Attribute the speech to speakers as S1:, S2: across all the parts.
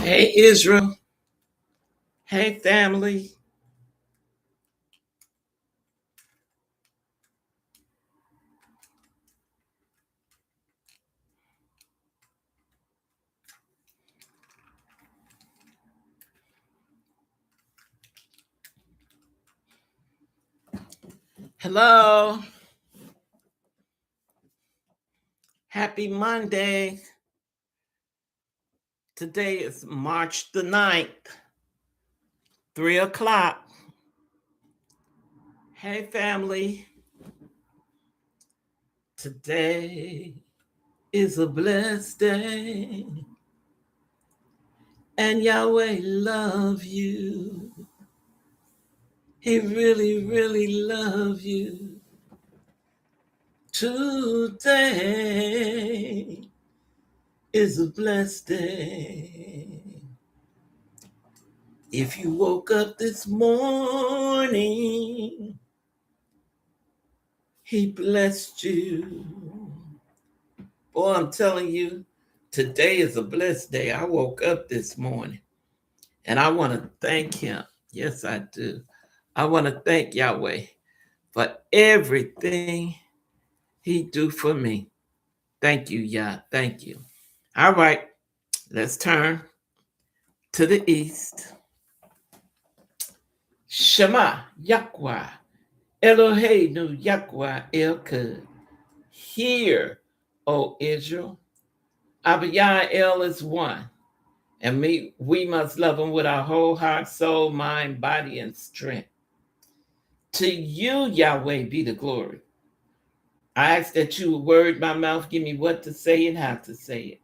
S1: Hey, Israel. Hey, family. Hello. Happy Monday. Today is March the 9th, 3 o'clock. Hey, family. Today is a blessed day, and Yahweh love you. He really, really love you. Today is a blessed day. If you woke up this morning, he blessed you. Boy, I'm telling you, today is a blessed day. I woke up this morning and I want to thank him. Yes, I do. I want to thank Yahweh for everything he do for me. Thank you, Yah. Thank you. All right, let's turn to the east. Shema, Yahweh, Eloheinu, Yahweh, El-Kad. Hear, O Israel, Abiyah El is one, and we must love him with our whole heart, soul, mind, body, and strength. To you, Yahweh, be the glory. I ask that you would word my mouth, give me what to say and how to say it.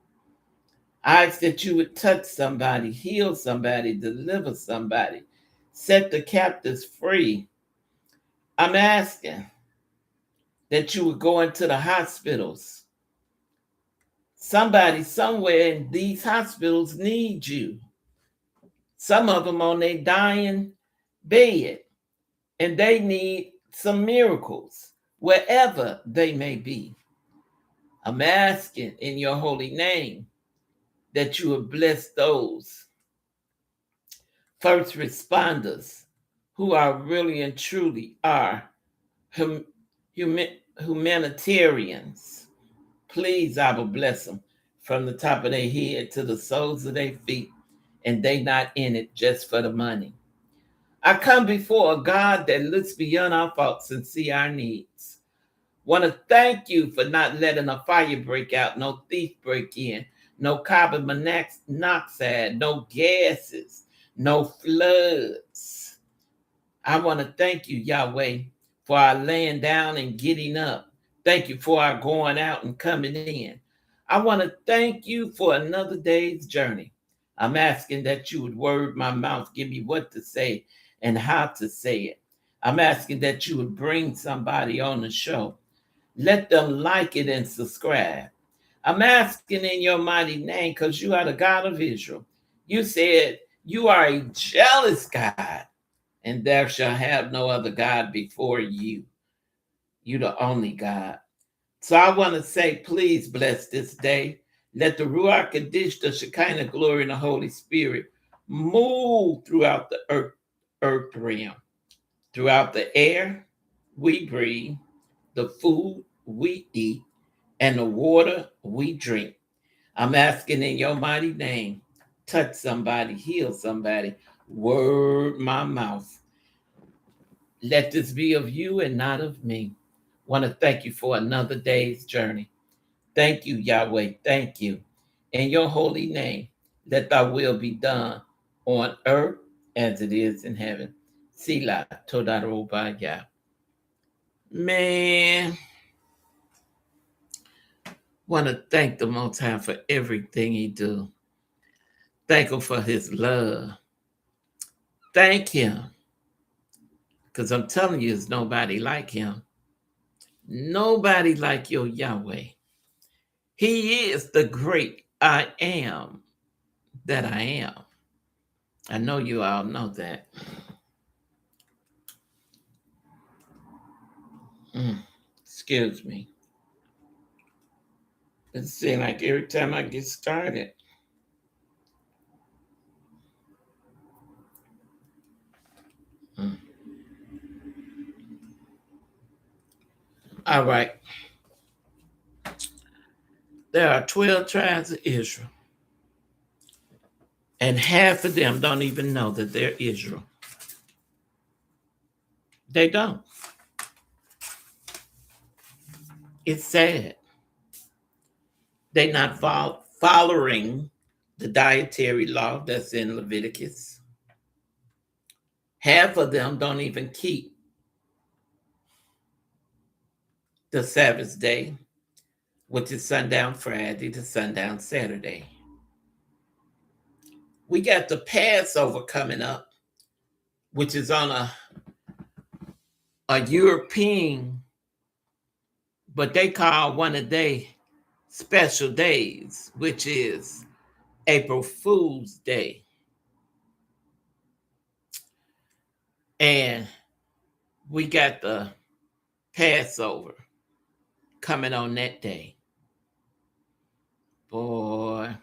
S1: I ask that you would touch somebody, heal somebody, deliver somebody, set the captives free. I'm asking that you would go into the hospitals. Somebody somewhere in these hospitals needs you. Some of them on their dying bed, and they need some miracles wherever they may be. I'm asking in your holy name that you would bless those first responders who are really and truly are humanitarians. Please, I will bless them from the top of their head to the soles of their feet, and they not in it just for the money. I come before a God that looks beyond our faults and see our needs. Want to thank you for not letting a fire break out, no thief break in, no carbon monoxide, no gases, no floods. I want to thank you, Yahweh, for our laying down and getting up. Thank you for our going out and coming in. I want to thank you for another day's journey. I'm asking that you would word my mouth, give me what to say and how to say it. I'm asking that you would bring somebody on the show. Let them like it and subscribe. I'm asking in your mighty name because you are the God of Israel. You said you are a jealous God, and there shall have no other God before you. You the only God. So I want to say, please bless this day. Let the Ruach Kadish, the Shekinah glory, and the Holy Spirit move throughout the earth realm, throughout the air we breathe, the food we eat, and the water we drink. I'm asking in your mighty name, touch somebody, heal somebody, word my mouth. Let this be of you and not of me. Want to thank you for another day's journey. Thank you, Yahweh. Thank you. In your holy name, let thy will be done on earth as it is in heaven. Sila Todarobaya. Man, want to thank the Most High for everything he do. Thank him for his love. Thank him. Because I'm telling you, there's nobody like him. Nobody like your Yahweh. He is the great I am that I am. I know you all know that. Excuse me. It seems like every time I get started, All right. There are 12 tribes of Israel, and half of them don't even know that they're Israel. They don't. It's sad. They're not following the dietary law that's in Leviticus. Half of them don't even keep the Sabbath day, which is sundown Friday to sundown Saturday. We got the Passover coming up, which is on a European, but they call one of their special days, which is April Fool's Day. And we got the Passover coming on that day. Boy,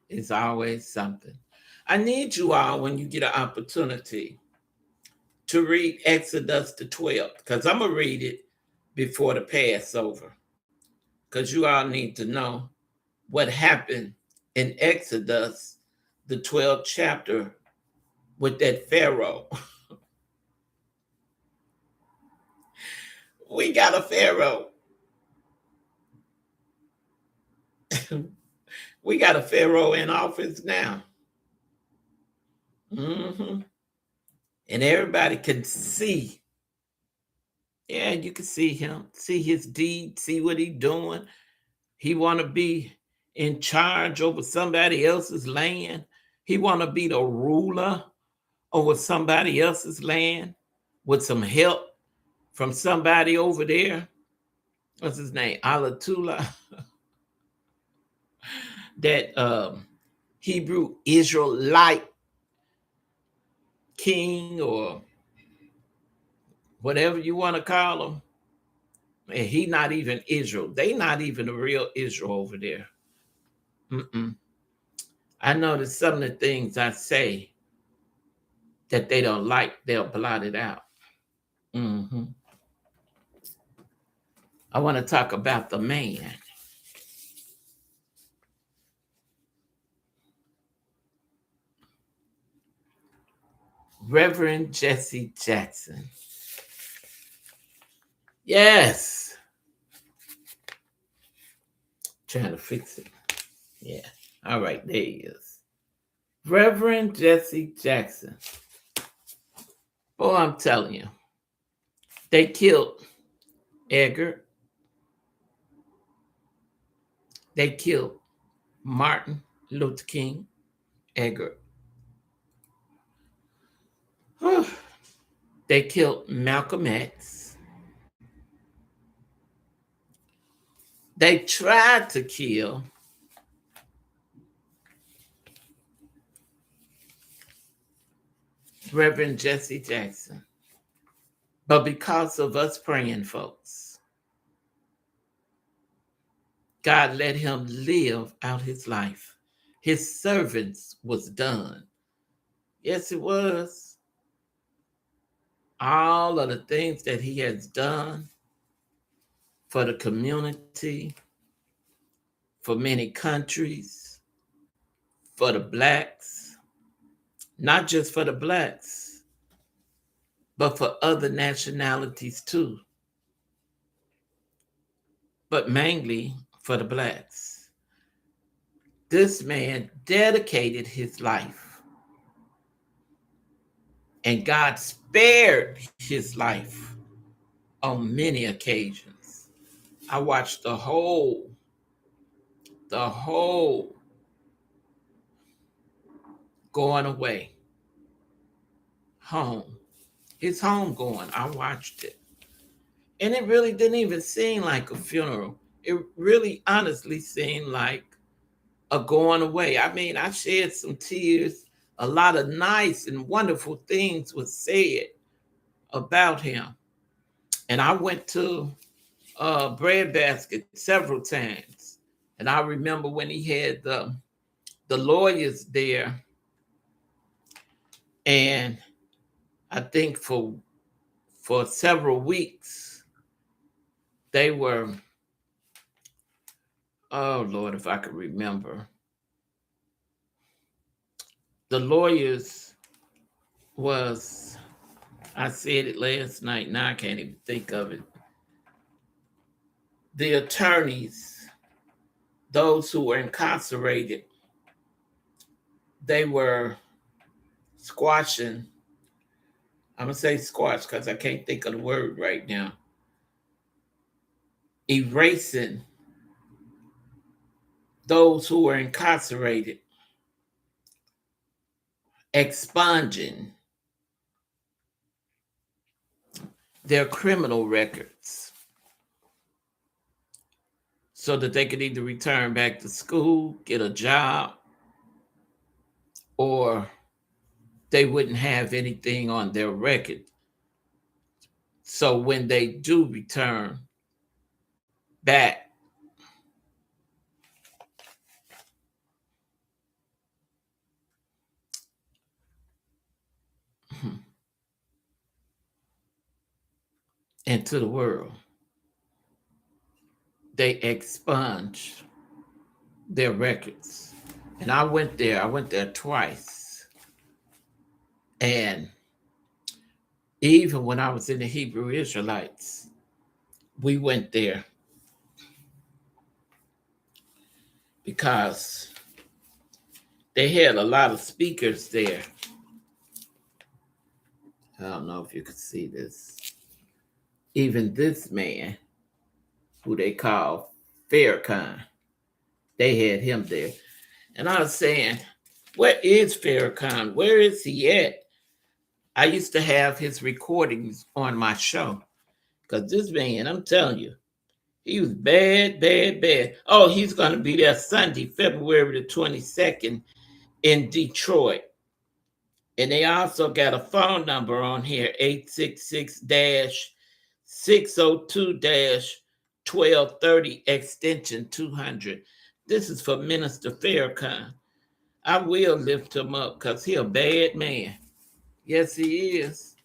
S1: it's always something. I need you all, when you get an opportunity, to read Exodus the 12th, because I'm going to read it before the Passover, because you all need to know what happened in Exodus, the 12th chapter, with that Pharaoh. We got a Pharaoh. We got a Pharaoh in office now. Mm-hmm. And everybody can see. Yeah, you can see him, see his deed, see what he's doing. He want to be in charge over somebody else's land. He want to be the ruler over somebody else's land with some help from somebody over there. What's his name? Alatullah. That Hebrew Israelite king, or whatever you want to call him. And he not even Israel. They not even the real Israel over there. Mm-mm. I notice some of the things I say that they don't like, they'll blot it out. Mm-hmm. I want to talk about the man. Reverend Jesse Jackson. Yes. Trying to fix it. Yeah. All right, there he is. Reverend Jesse Jackson. Oh, I'm telling you. They killed Edgar. They killed Martin Luther King. Edgar. They killed Malcolm X. They tried to kill Reverend Jesse Jackson. But because of us praying, folks, God let him live out his life. His servants was done. Yes, it was. All of the things that he has done for the community, for many countries, for the blacks, not just for the blacks, but for other nationalities too, but mainly for the blacks. This man dedicated his life, and God spared his life on many occasions. I watched the whole going away home, his home going. I watched it. And it really didn't even seem like a funeral. It really honestly seemed like a going away. I mean, I shed some tears. A lot of nice and wonderful things was said about him. And I went to Breadbasket several times. And I remember when he had the lawyers there. And I think for several weeks, They were, oh Lord, if I could remember, the lawyers was, I said it last night, now I can't even think of it. The attorneys, those who were incarcerated, they were squashing, I'm going to say squash because I can't think of the word right now, erasing those who were incarcerated, expunging their criminal records so that they could either return back to school, get a job, or they wouldn't have anything on their record. So when they do return back, into the world, they expunge their records. And I went there twice. And even when I was in the Hebrew Israelites, we went there because they had a lot of speakers there. I don't know if you could see this. Even this man, who they call Farrakhan, they had him there. And I was saying, where is Farrakhan? Where is he at? I used to have his recordings on my show. Because this man, I'm telling you, he was bad, bad, bad. Oh, he's going to be there Sunday, February the 22nd in Detroit. And they also got a phone number on here, 866-602-1230, extension 200. This is for Minister Farrakhan. I will lift him up because he's a bad man. Yes, he is.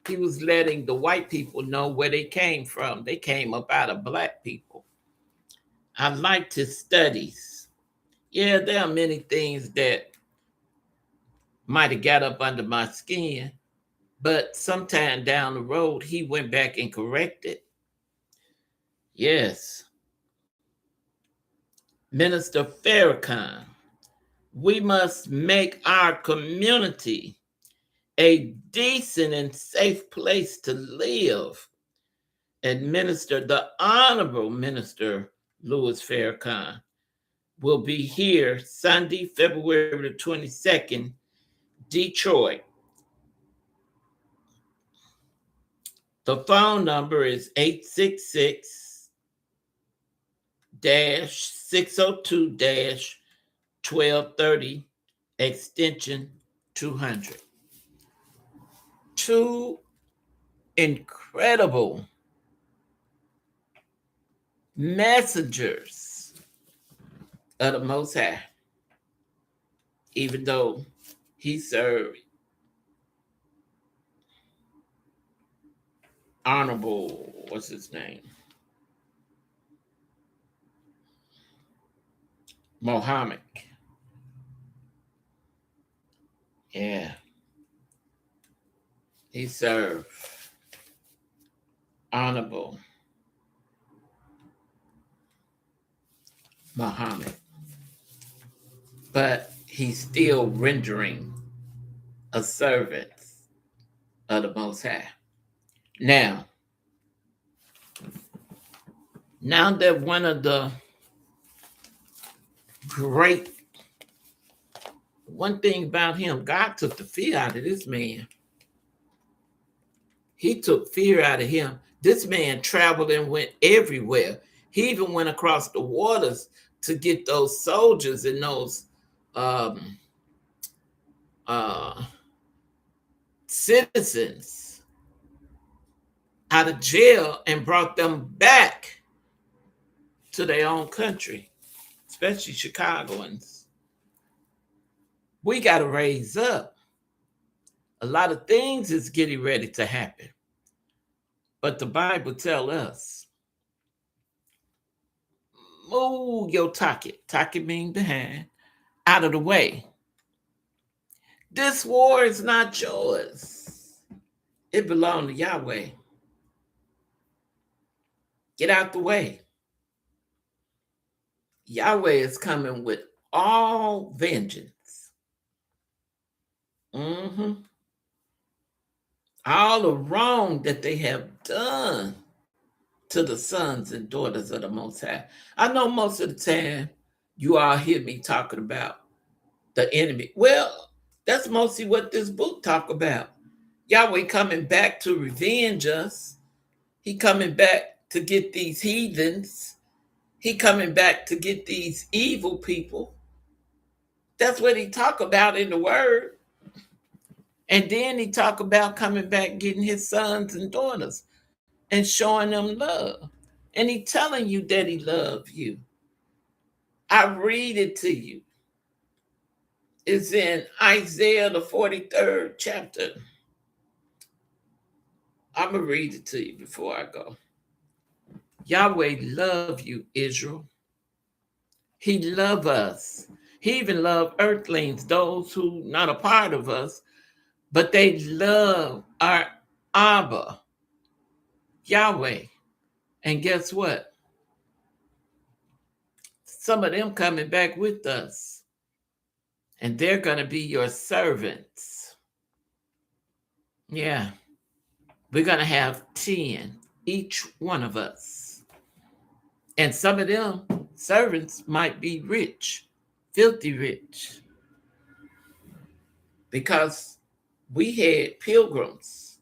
S1: He was letting the white people know where they came from. They came up out of black people. I liked his studies. Yeah, there are many things that might have got up under my skin, but sometime down the road, he went back and corrected. Yes. Minister Farrakhan, we must make our community a decent and safe place to live. And the Honorable Minister Louis Farrakhan will be here Sunday, February the 22nd, Detroit. The phone number is 866-602-1230, extension 200. Two incredible messengers of the Most High, even though he served Honorable, what's his name? Muhammad. Yeah. He served Honorable Muhammad. But he's still rendering a service of the Most High. Now that one of the one thing about him, God took the fear out of this man. He took fear out of him. This man traveled and went everywhere. He even went across the waters to get those soldiers and those citizens out of jail and brought them back to their own country, especially Chicagoans. We got to raise up. A lot of things is getting ready to happen. But the Bible tells us Move your target. Target mean behind. Out of the way. This war is not yours. It belongs to Yahweh. Get out the way. Yahweh is coming with all vengeance. All the wrong that they have done to the sons and daughters of the Most High. I know most of the time you all hear me talking about the enemy. Well, that's mostly what this book talk about. Yahweh coming back to revenge us. He coming back to get these heathens. He coming back to get these evil people. That's what he talk about in the word. And then he talk about coming back getting his sons and daughters and showing them love. And he telling you that he loves you. I read it to you. It's in Isaiah, the 43rd chapter. I'm going to read it to you before I go. Yahweh love you, Israel. He love us. He even love earthlings, those who not a part of us, but they love our Abba, Yahweh. And guess what? Some of them coming back with us. And they're going to be your servants. Yeah. We're going to have 10, each one of us. And some of them servants might be rich, filthy rich. Because we had pilgrims.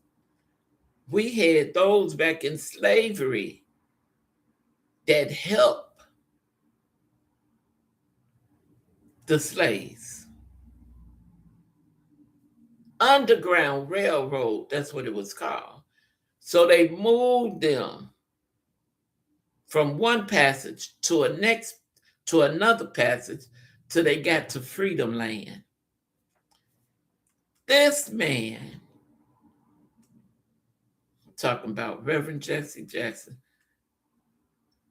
S1: We had those back in slavery that helped the slaves. Underground Railroad, that's what it was called. So they moved them from one passage to another passage till they got to Freedom Land. This man, talking about Reverend Jesse Jackson,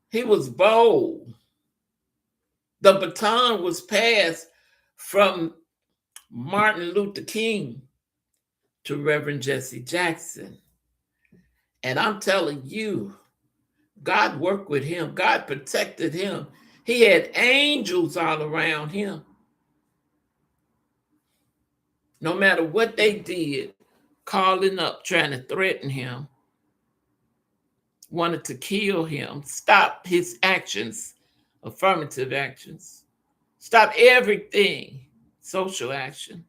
S1: he was bold. The baton was passed from Martin Luther King to Reverend Jesse Jackson. And I'm telling you, God worked with him. God protected him. He had angels all around him. No matter what they did, calling up, trying to threaten him, wanted to kill him, stop his actions, affirmative actions, stop everything, social action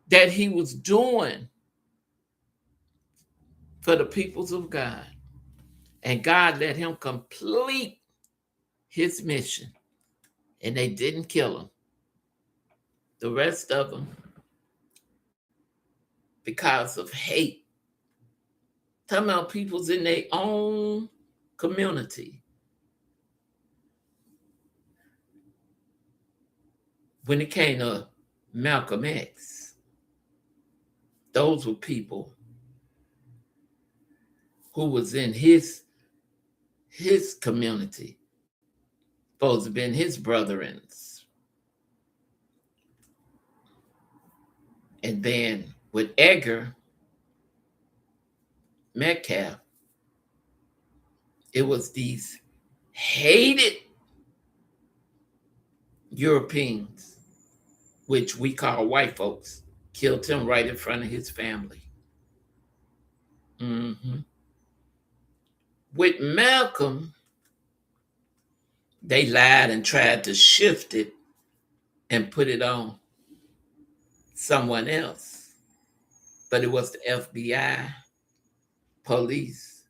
S1: that he was doing for the peoples of God. And God let him complete his mission. And they didn't kill him. The rest of them, because of hate. Talking about people's in their own community. When it came to Malcolm X, those were people who was in his community, supposed to have been his brethrens. And then with Edgar Metcalf, it was these hated Europeans, which we call white folks, killed him right in front of his family. With Malcolm, they lied and tried to shift it and put it on someone else. But it was the FBI, police.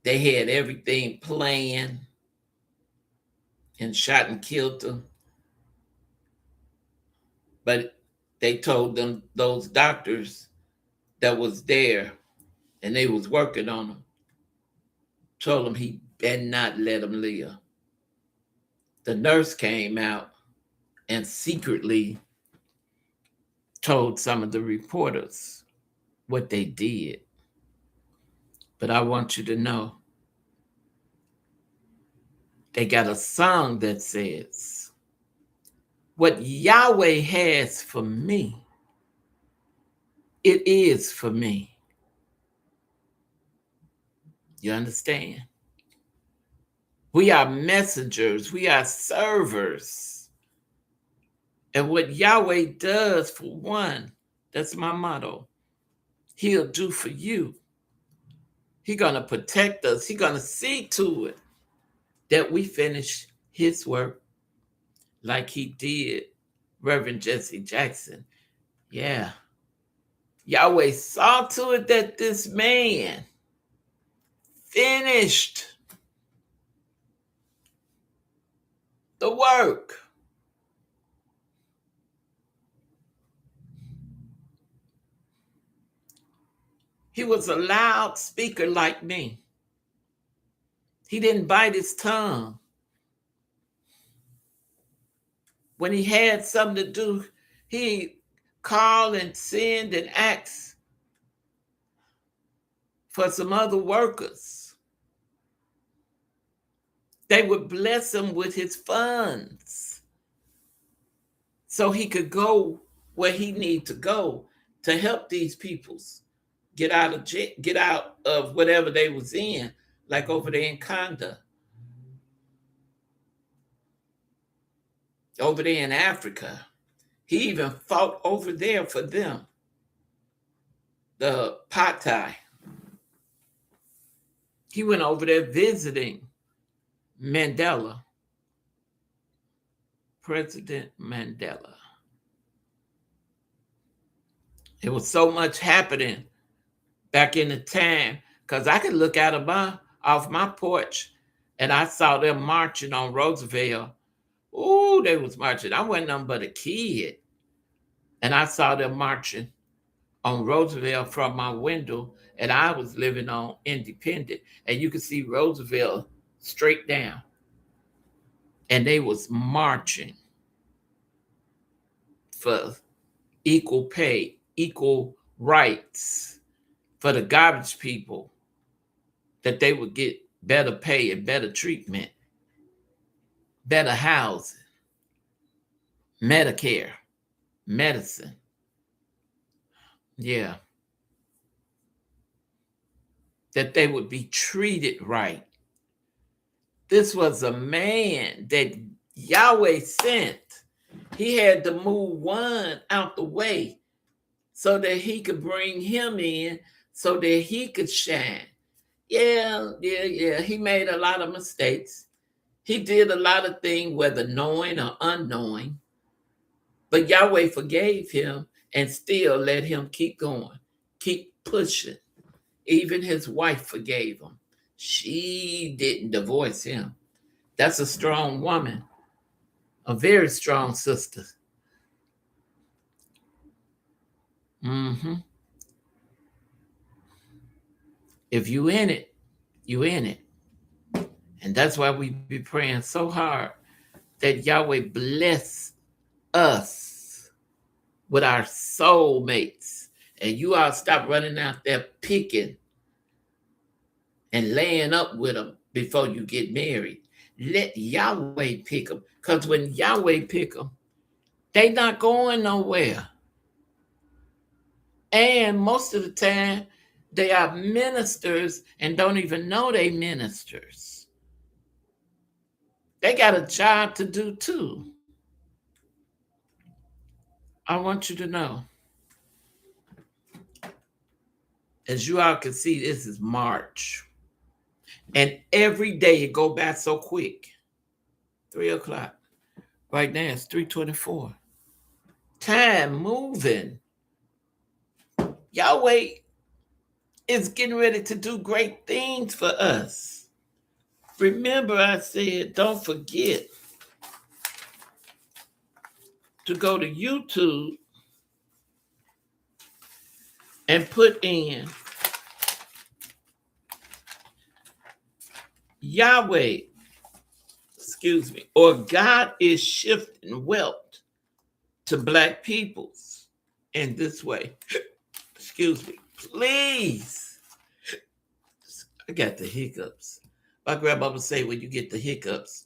S1: They had everything planned and shot and killed them. But they told them, those doctors that was there and they was working on him, told him he better not let him live. The nurse came out and secretly told some of the reporters what they did. But I want you to know, They got a song that says, what Yahweh has for me, it is for me. You understand? We are messengers. We are servers. And what Yahweh does for one, that's my motto, he'll do for you. He's going to protect us. He's going to see to it that we finish his work like he did Reverend Jesse Jackson. Yeah. Yahweh saw to it that this man finished the work. He was a loud speaker like me. He didn't bite his tongue. When he had something to do, he called and send and asked for some other workers. They would bless him with his funds so he could go where he needed to go to help these peoples get out of whatever they was in, like over there in Conda, over there in Africa. He even fought over there for them, the Patai. He went over there visiting Mandela, President Mandela. There was so much happening back in the time, because I could look out of off my porch and I saw them marching on Roosevelt. Ooh, they was marching. I wasn't nothing but a kid. And I saw them marching on Roosevelt from my window, and I was living on Independent, and you could see Roosevelt straight down. And they was marching for equal pay, equal rights for the garbage people, that they would get better pay and better treatment, better housing, Medicare, medicine. Yeah. That they would be treated right. This was a man that Yahweh sent. He had to move one out the way so that he could bring him in so that he could shine. Yeah. He made a lot of mistakes. He did a lot of things, whether knowing or unknowing. But Yahweh forgave him and still let him keep going, keep pushing. Even his wife forgave him. She didn't divorce him. That's a strong woman, a very strong sister. If you in it, you in it. And that's why we be praying so hard that Yahweh bless us with our soulmates. And you all stop running out there picking and laying up with them before you get married. Let Yahweh pick them. Because when Yahweh pick them, they not going nowhere. And most of the time, they are ministers and don't even know they ministers. They got a job to do too. I want you to know, as you all can see, this is March. And every day it go by so quick. 3:00. Right now it's 3:24. Time moving. Yahweh is getting ready to do great things for us. Remember, I said, don't forget to go to YouTube and put in Yahweh, or God is shifting wealth to Black peoples in this way. Please. I got the hiccups. My grandma would say, when you get the hiccups,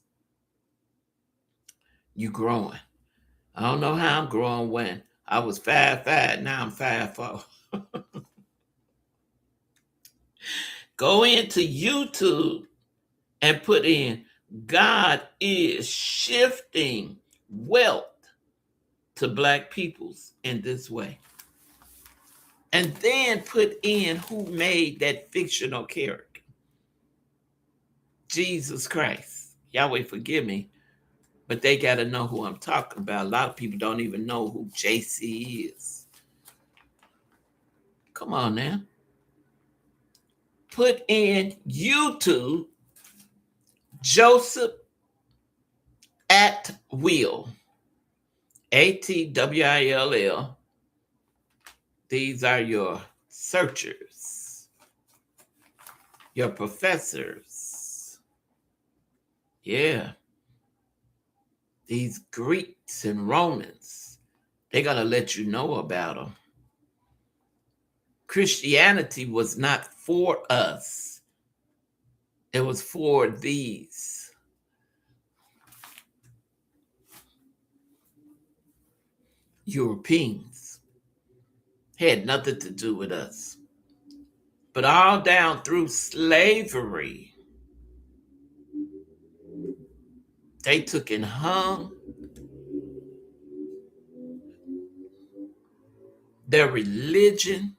S1: you growing. I don't know how I'm growing when I was 5'5", now I'm 5'4". Go into YouTube and put in God is shifting wealth to black peoples in this way. And then put in who made that fictional character. Jesus Christ. Yahweh forgive me, but they got to know who I'm talking about. A lot of people don't even know who JC is. Come on now. Put in YouTube Joseph at will. ATWILL. These are your searchers, your professors. Yeah. These Greeks and Romans, they're going to let you know about them. Christianity was not for us. It was for these. Europeans. Had nothing to do with us. But all down through slavery, they took and hung their religion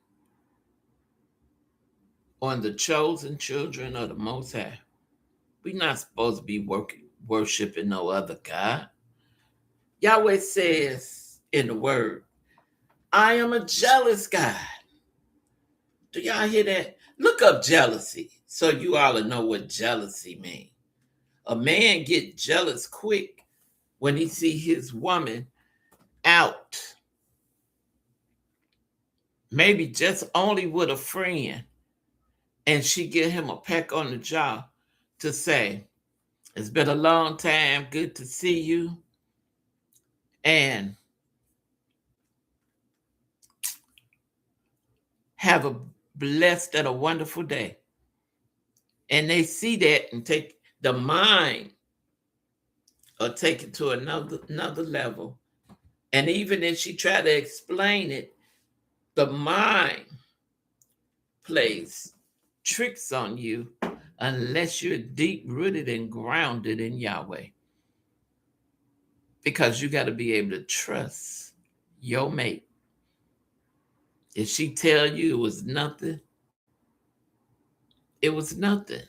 S1: on the chosen children of the Most High. We're not supposed to be worshiping no other God. Yahweh says in the word, I am a jealous God. Do y'all hear that? Look up jealousy so you all will know what jealousy means. A man get jealous quick when he see his woman out, maybe just only with a friend, and she get him a peck on the jaw to say, it's been a long time, good to see you, and have a blessed and a wonderful day. And they see that and take the mind or take it to another level. And even if she try to explain it, the mind plays tricks on you unless you're deep rooted and grounded in Yahweh. Because you got to be able to trust your mate. If she tell you it was nothing, it was nothing.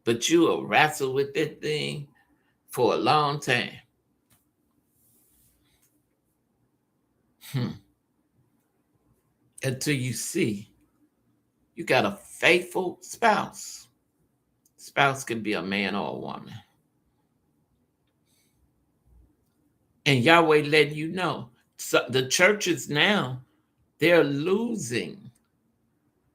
S1: But you will wrestle with that thing for a long time. Until you see you got a faithful spouse. Spouse can be a man or a woman. And Yahweh letting you know. So the churches now, they're losing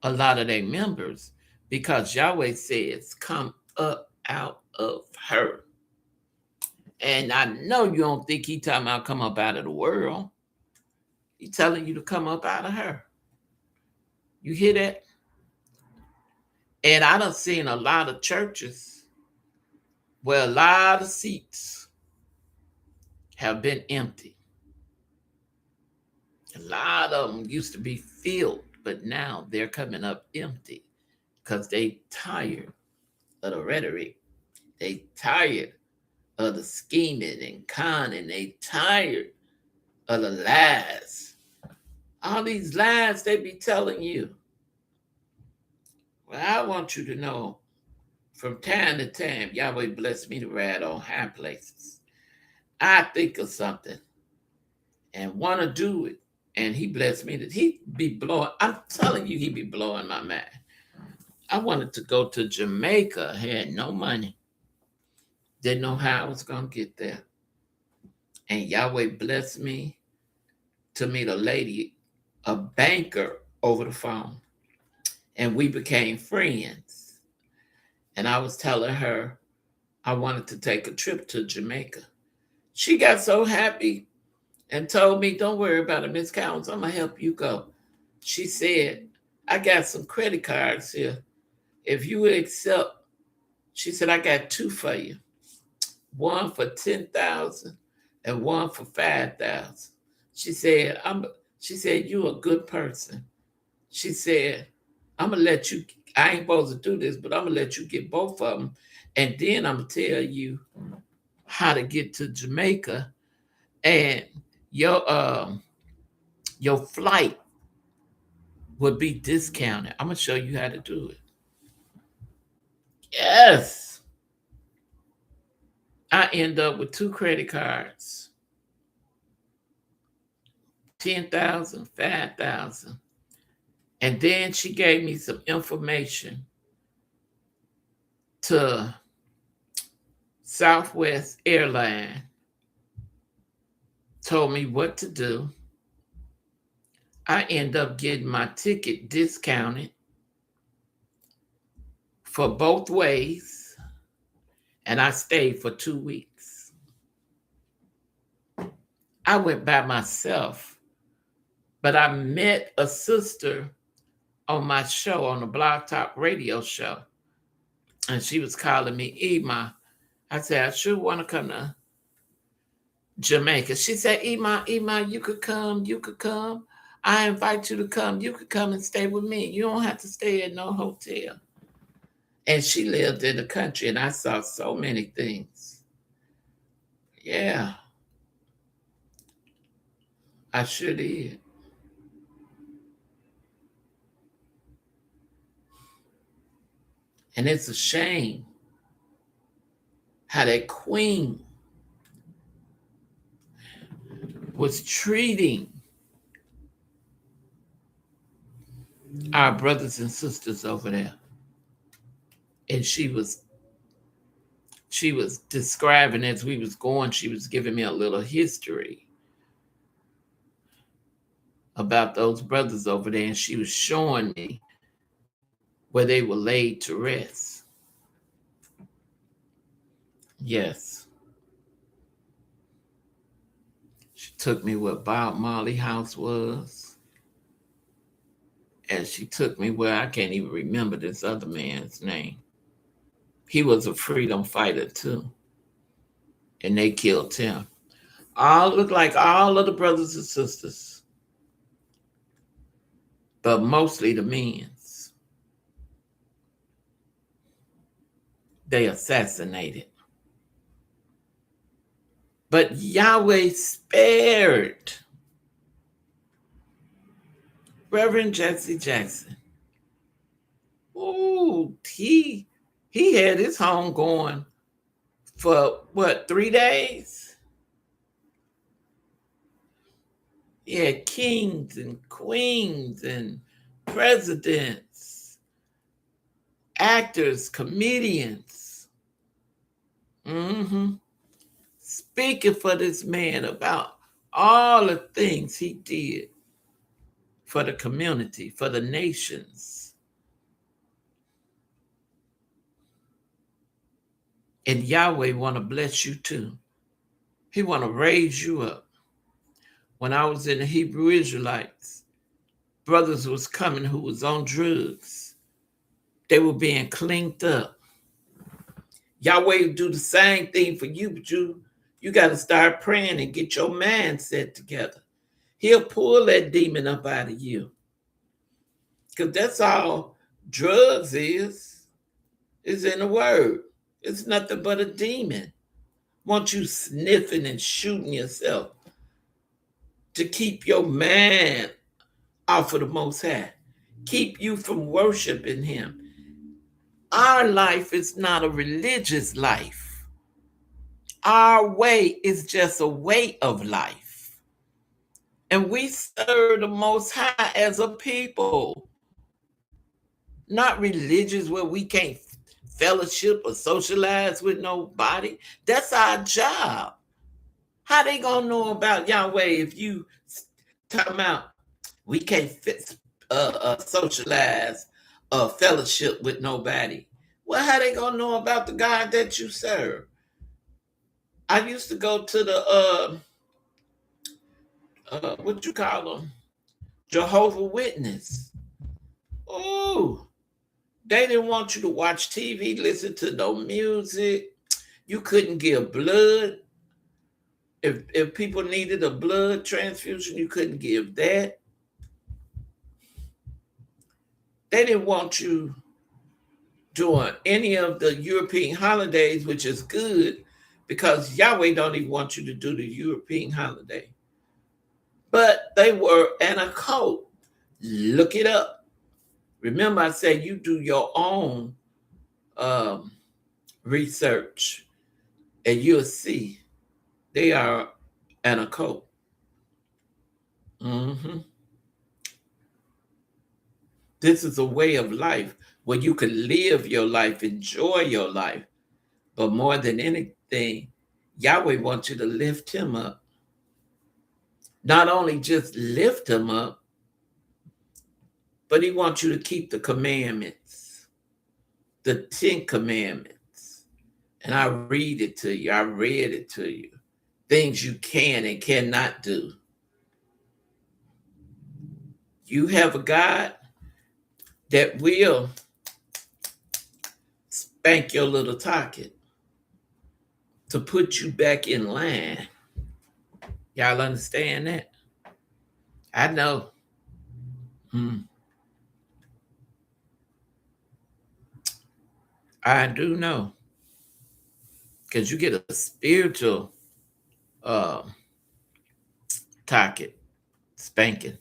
S1: a lot of their members because Yahweh says, come up out of her. And I know you don't think he talking about come up out of the world. He's telling you to come up out of her. You hear that? And I done seen a lot of churches where a lot of seats have been empty. A lot of them used to be filled, but now they're coming up empty because they tired of the rhetoric. They tired of the scheming and conning. They tired of the lies. All these lies they be telling you. Well, I want you to know from time to time, Yahweh bless me to ride on high places. I think of something and want to do it. And he blessed me that he be blowing. I'm telling you, he be blowing my mind. I wanted to go to Jamaica, had no money. Didn't know how I was going to get there. And Yahweh blessed me to meet a lady, a banker, over the phone. And we became friends. And I was telling her I wanted to take a trip to Jamaica. She got so happy and told me, don't worry about it, Miss Collins, I'm going to help you go. She said, I got some credit cards here. If you would accept She said, I got two for you. One for 10,000 and one for 5,000. She said, she said, you a good person. She said, I'm gonna let you, I ain't supposed to do this, but I'm gonna let you get both of them. And then I'm gonna tell you how to get to Jamaica, and your flight would be discounted. I'm gonna show you how to do it. Yes. I end up with two credit cards, 10,000, 5,000. And then she gave me some information to Southwest Airline, told me what to do. I end up getting my ticket discounted for both ways, and I stayed for 2 weeks. I went by myself, but I met a sister on my show, on the Blog Talk radio show, and she was calling me Ema. I said, I sure want to come to Jamaica. She said, Ema, you could come, you could come. I invite you to come. You could come and stay with me. You don't have to stay at no hotel. And she lived in the country, and I saw so many things. Yeah, I sure did. And it's a shame how that queen was treating our brothers and sisters over there. And she was describing, as we was going, she was giving me a little history about those brothers over there, and she was showing me where they were laid to rest. Yes. She took me where Bob Marley house was. And she took me where I can't even remember this other man's name. He was a freedom fighter too. And they killed him. All look like all of the brothers and sisters, but mostly the men's. They assassinated. But Yahweh spared Reverend Jesse Jackson. Ooh, he had his home going for what, 3 days? He had kings and queens and presidents, actors, comedians. Speaking for this man about all the things he did for the community, for the nations. And Yahweh want to bless you too. He want to raise you up. When I was in the Hebrew Israelites, brothers was coming who was on drugs. They were being cleaned up. Yahweh will do the same thing for you, but you got to start praying and get your mindset together. He'll pull that demon up out of you. Because that's all drugs is in the word. It's nothing but a demon. Want you sniffing and shooting yourself to keep your mind off of the Most High. Keep you from worshiping him. Our life is not a religious life. Our way is just a way of life. And we serve the Most High as a people. Not religious where we can't fellowship or socialize with nobody. That's our job. How they gonna know about Yahweh if you talking about we can't socialize or fellowship with nobody? Well, how they gonna know about the God that you serve? I used to go to the what you call them, Jehovah Witness. Oh, They didn't want you to watch TV, listen to no music. You couldn't give blood. If people needed a blood transfusion, you couldn't give that. They didn't want you doing any of the European holidays, which is good because Yahweh don't even want you to do the European holiday. But they were an occult. Look it up. Remember, I said you do your own um, research and you'll see they are an occult. hmm This is a way of life where you can live your life, enjoy your life. But more than anything, Yahweh wants you to lift him up. Not only just lift him up, but he wants you to keep the commandments, the 10 commandments. And I read it to you. I read it to you. Things you can and cannot do. You have a God that will spank your little target to put you back in line. Y'all understand that? I know. Hmm. I do know. Because you get a spiritual uh, target spanking.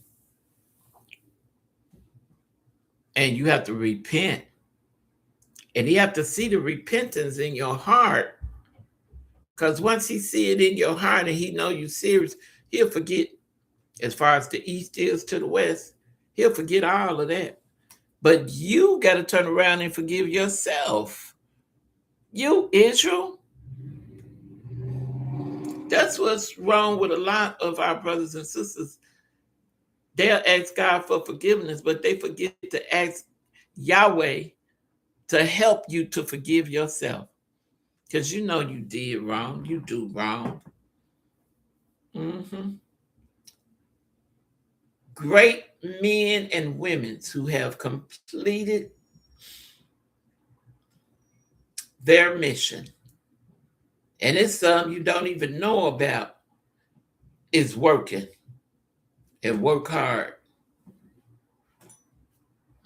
S1: And you have to repent. And you have to see the repentance in your heart. Because once he see it in your heart and he know you serious, he'll forget as far as the east is to the west. He'll forget all of that. But you got to turn around and forgive yourself. You, Israel, that's what's wrong with a lot of our brothers and sisters. They'll ask God for forgiveness, but they forget to ask Yahweh to help you to forgive yourself. Because you know you did wrong. You do wrong. hmm Great men and women who have completed their mission. And it's some you don't even know about is working and work hard.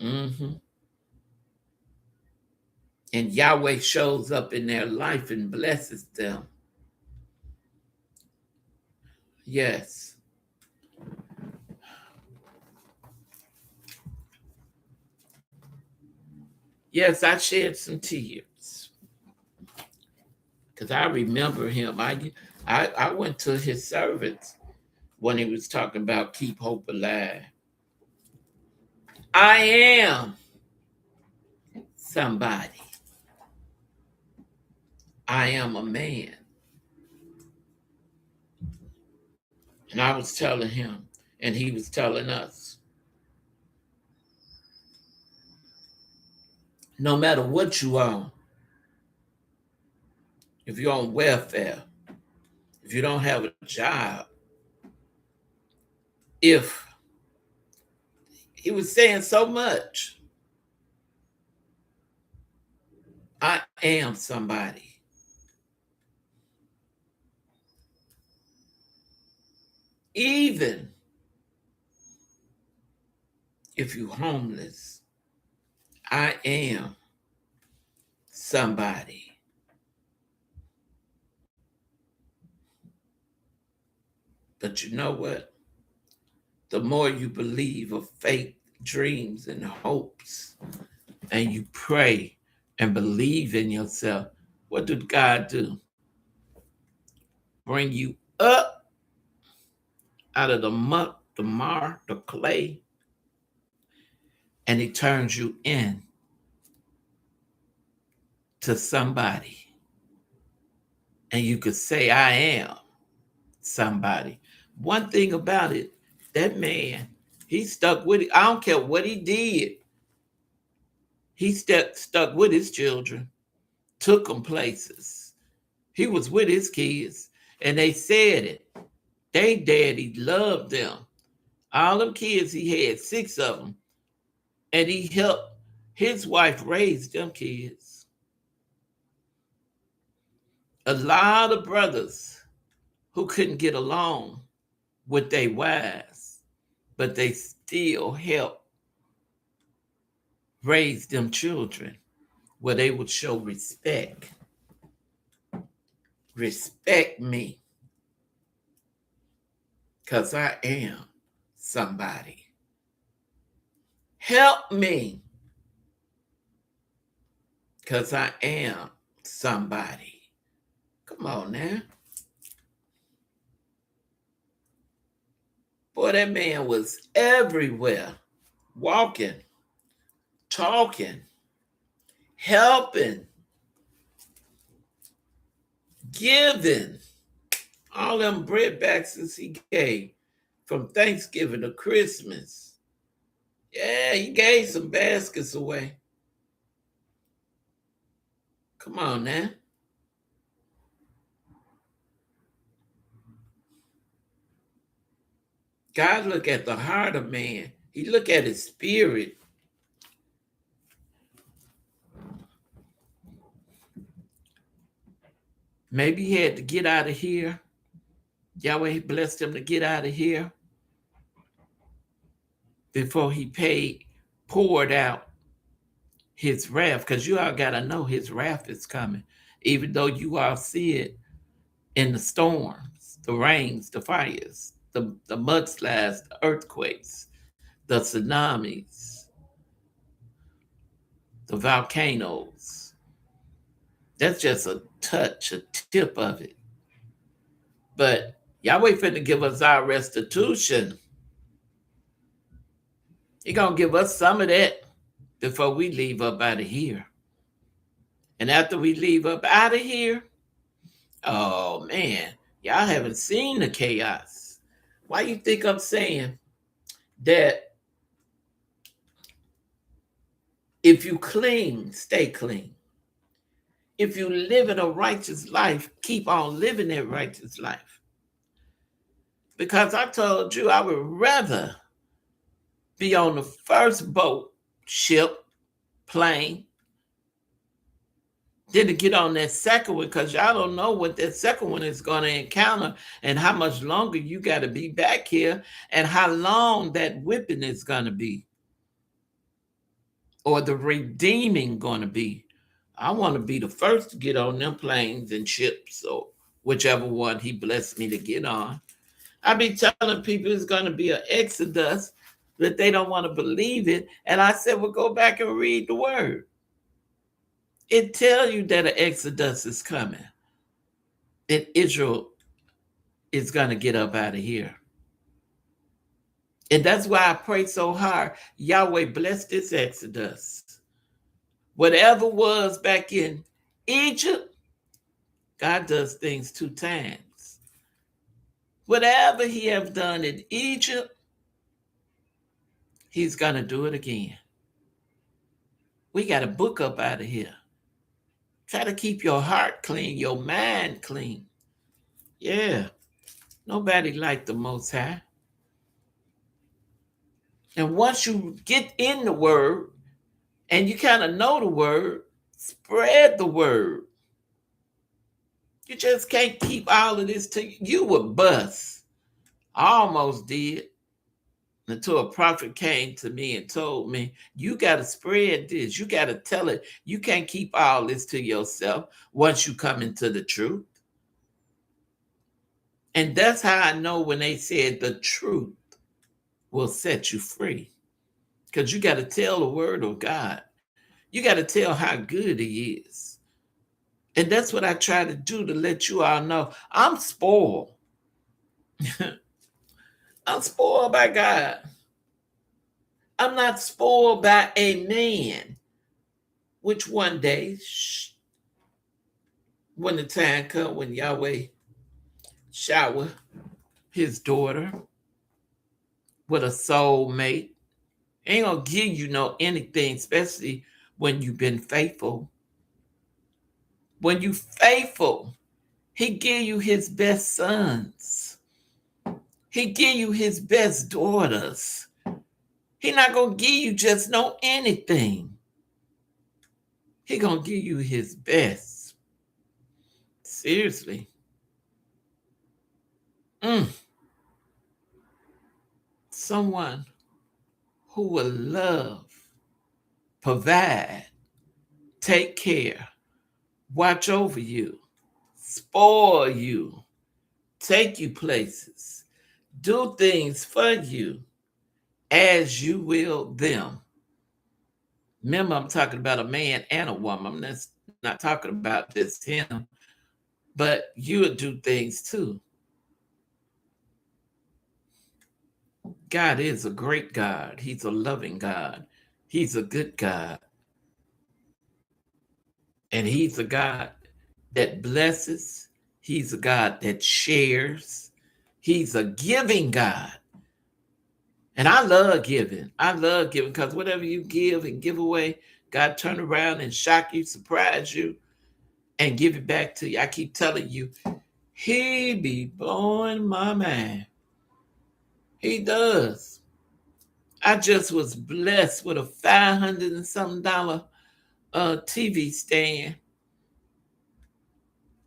S1: hmm And Yahweh shows up in their life and blesses them. Yes. Yes, I shed some tears because I remember him. I went to his servants when he was talking about keep hope alive. I am somebody. I am a man. And I was telling him, and he was telling us, no matter what you are, if you're on welfare, if you don't have a job, if he was saying so much, I am somebody. Even if you're homeless, I am somebody. But you know what? The more you believe of faith, dreams, and hopes, and you pray and believe in yourself, what did God do? Bring you up out of the muck, the mar, the clay, and he turns you in to somebody. And you could say, I am somebody. One thing about it, that man, he stuck with it. I don't care what he did. He stuck with his children, took them places. He was with his kids, and they said it. They daddy loved them. All them kids he had, 6 of them, and he helped. His wife raised them kids. A lot of brothers who couldn't get along with their wives, but they still helped raise them children where they would show respect. Respect me, because I am somebody. Help me, because I am somebody. Come on now. Boy, that man was everywhere, walking, talking, helping, giving. All them bread boxes he gave from Thanksgiving to Christmas. Yeah, he gave some baskets away. Come on now. God look at the heart of man. He look at his spirit. Maybe he had to get out of here. Yahweh blessed him to get out of here before he poured out his wrath. Because you all got to know his wrath is coming. Even though you all see it in the storms, the rains, the fires, the mudslides, the earthquakes, the tsunamis, the volcanoes. That's just a touch, a tip of it. But Yahweh finna give us our restitution. He gonna give us some of that before we leave up out of here. And after we leave up out of here, oh man, y'all haven't seen the chaos. Why you think I'm saying that if you clean, stay clean? If you live in a righteous life, keep on living that righteous life. Because I told you I would rather be on the first boat, ship, plane, than to get on that second one, because y'all don't know what that second one is going to encounter and how much longer you got to be back here and how long that whipping is going to be or the redeeming going to be. I want to be the first to get on them planes and ships or whichever one he blessed me to get on. I be telling people it's going to be an exodus, but they don't want to believe it. And I said, well, go back and read the word. It tells you that an exodus is coming. And Israel is going to get up out of here. And that's why I pray so hard. Yahweh bless this exodus. Whatever was back in Egypt, God does things 2 times. Whatever he have done in Egypt, he's going to do it again. We got to book up out of here. Try to keep your heart clean, your mind clean. Yeah, nobody like the Most High. And once you get in the word and you kind of know the word, spread the word. You just can't keep all of this to you. You would bust. I almost did until a prophet came to me and told me, you got to spread this. You got to tell it. You can't keep all this to yourself once you come into the truth. And that's how I know when they said the truth will set you free. Because you got to tell the word of God. You got to tell how good he is. And that's what I try to do to let you all know. I'm spoiled. I'm spoiled by God. I'm not spoiled by a man, which one day, when the time comes, when Yahweh shower his daughter with a soulmate, ain't gonna give you no anything, especially when you've been faithful. When you faithful, he give you his best sons. He give you his best daughters. He not gonna give you just no anything. He gonna give you his best. Seriously. Mm. Someone who will love, provide, take care, watch over you, spoil you, take you places, do things for you as you will them. Remember, I'm talking about a man and a woman. I'm not talking about just him, but you would do things too. God is a great God. He's a loving God. He's a good God. And He's a God that blesses. He's a God that shares. He's a giving God. And I love giving. I love giving because whatever you give and give away, God turn around and shock you, surprise you, and give it back to you. I keep telling you, He be blowing my mind. He does. I just was blessed with a 500 and something dollar TV stand,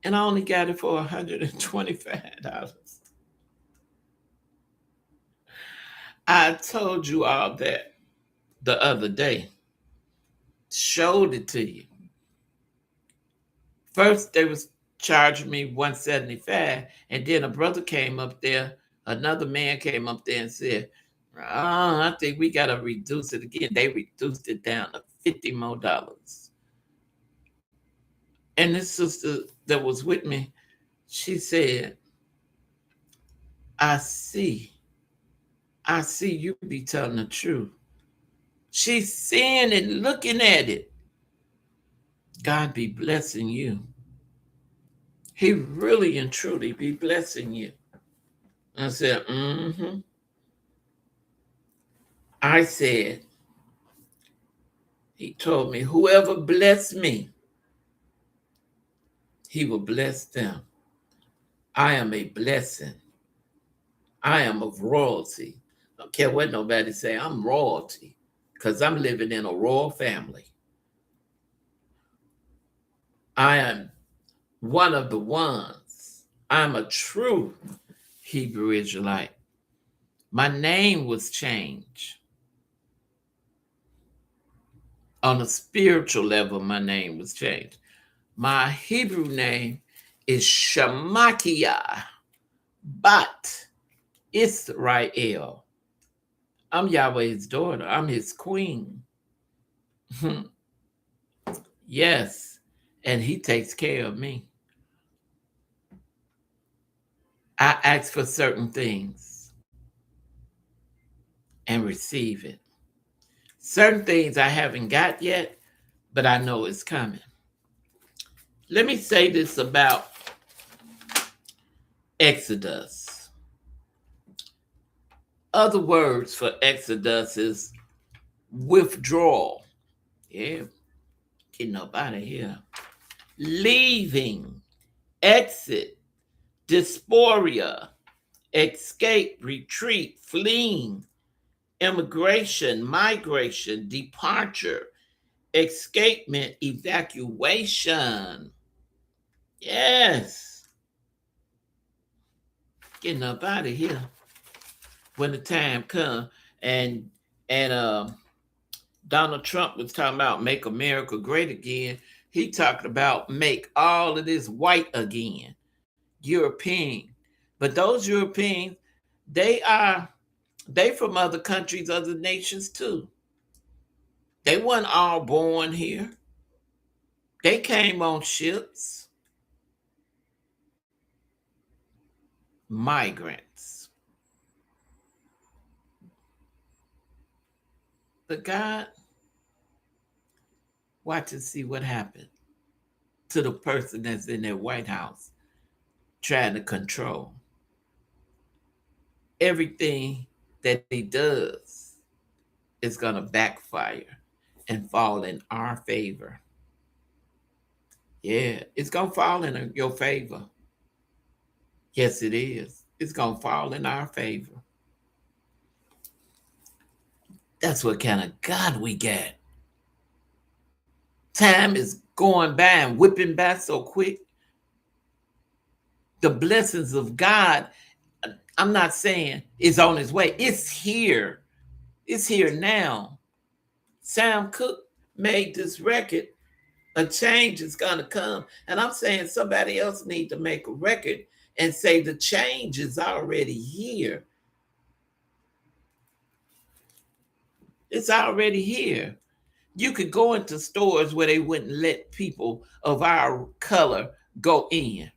S1: and I only got it for $125. I told you all that the other day. Showed it to you. First, they was charging me 175, and then a brother came up there. Another man came up there and said, I think we gotta reduce it again. They reduced it down to $50 more. And this sister that was with me, she said, I see. I see you be telling the truth. She's seeing it, looking at it. God be blessing you. He really and truly be blessing you. I said, mm-hmm. I said, he told me, whoever bless me, he will bless them. I am a blessing. I am of royalty. I don't care what nobody say, I'm royalty because I'm living in a royal family. I am one of the ones. I'm a true Hebrew Israelite. My name was changed. On a spiritual level, my name was changed. My Hebrew name is Shamakiah Bat Israel. I'm Yahweh's daughter. I'm his queen. Yes. And he takes care of me. I ask for certain things and receive it. Certain things I haven't got yet, but I know it's coming. Let me say this about Exodus. Other words for Exodus is withdrawal. Yeah, getting up out of here. Leaving, exit, dysphoria, escape, retreat, fleeing, immigration, migration, departure, escapement, evacuation. Yes, getting up out of here when the time comes. And Donald Trump was talking about make America great again. He talked about make all of this white again, European. But those Europeans, they are they from other countries, other nations too. They weren't all born here. They came on ships, migrants. But God, watch and see what happened to the person that's in their White House trying to control everything that he does is going to backfire and fall in our favor. Yeah, it's going to fall in your favor. Yes, it is. It's going to fall in our favor. That's what kind of God we got. Time is going by and whipping by so quick. The blessings of God, I'm not saying it's on its way. It's here. It's here now. Sam Cooke made this record. A change is gonna come. And I'm saying somebody else need to make a record and say the change is already here. It's already here. You could go into stores where they wouldn't let people of our color go in.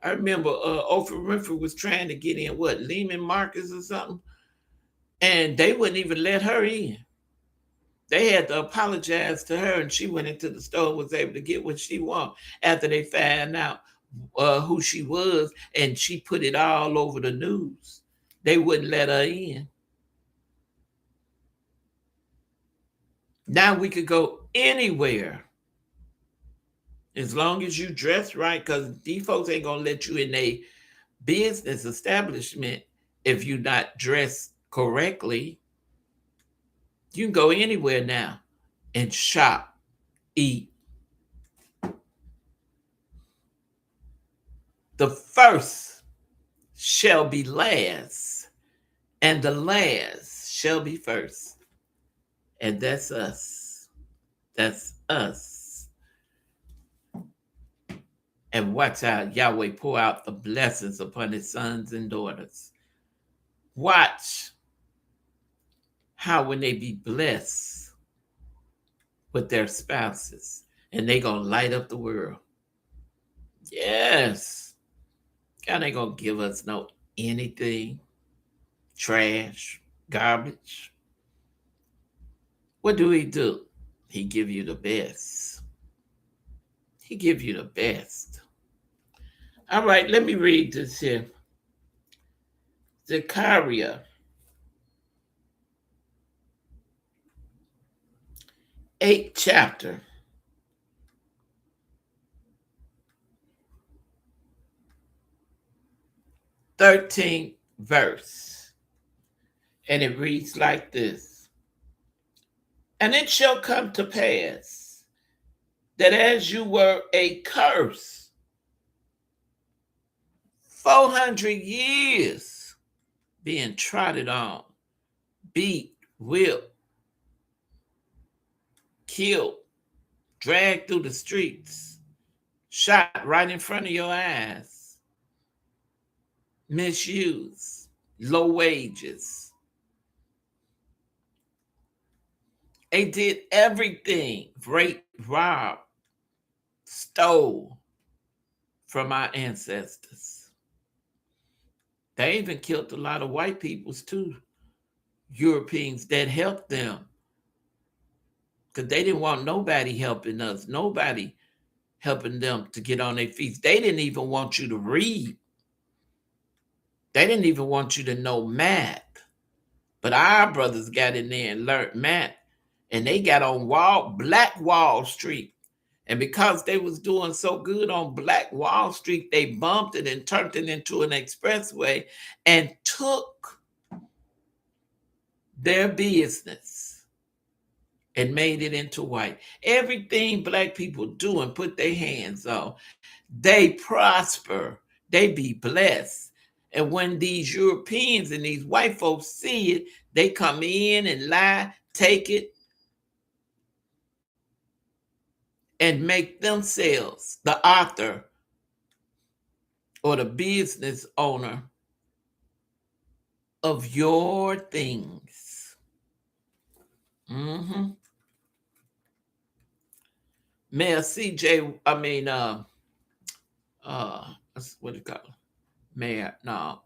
S1: I remember Oprah Winfrey was trying to get in, what, Lehman Marcus or something? And they wouldn't even let her in. They had to apologize to her, and she went into the store and was able to get what she wanted after they found out who she was, and she put it all over the news. They wouldn't let her in. Now we could go anywhere as long as you dress right, because these folks ain't gonna let you in a business establishment if you're not dressed correctly. You can go anywhere now and shop, eat. The first shall be last, and the last shall be first. And that's us. That's us. And watch out, Yahweh pour out the blessings upon his sons and daughters. Watch how when they be blessed with their spouses, and they gonna light up the world. Yes. God ain't gonna give us no anything, trash, garbage. What do? He give you the best. He give you the best. All right, let me read this here. Zechariah 8th chapter. 13th verse. And it reads like this. And it shall come to pass that as you were a curse 400 years being trodden on, beat, whipped, killed, dragged through the streets, shot right in front of your eyes, misused, low wages. They did everything, raped, robbed, stole from our ancestors. They even killed a lot of white peoples too, Europeans that helped them. Because they didn't want nobody helping us, nobody helping them to get on their feet. They didn't even want you to read. They didn't even want you to know math. But our brothers got in there and learned math. And they got on Black Wall Street. And because they was doing so good on Black Wall Street, they bumped it and turned it into an expressway and took their business and made it into white. Everything black people do and put their hands on, they prosper, they be blessed. And when these Europeans and these white folks see it, they come in and lie, take it, and make themselves the author or the business owner of your things. Mm-hmm. Mayor CJ, what do you call it? Mayor, no,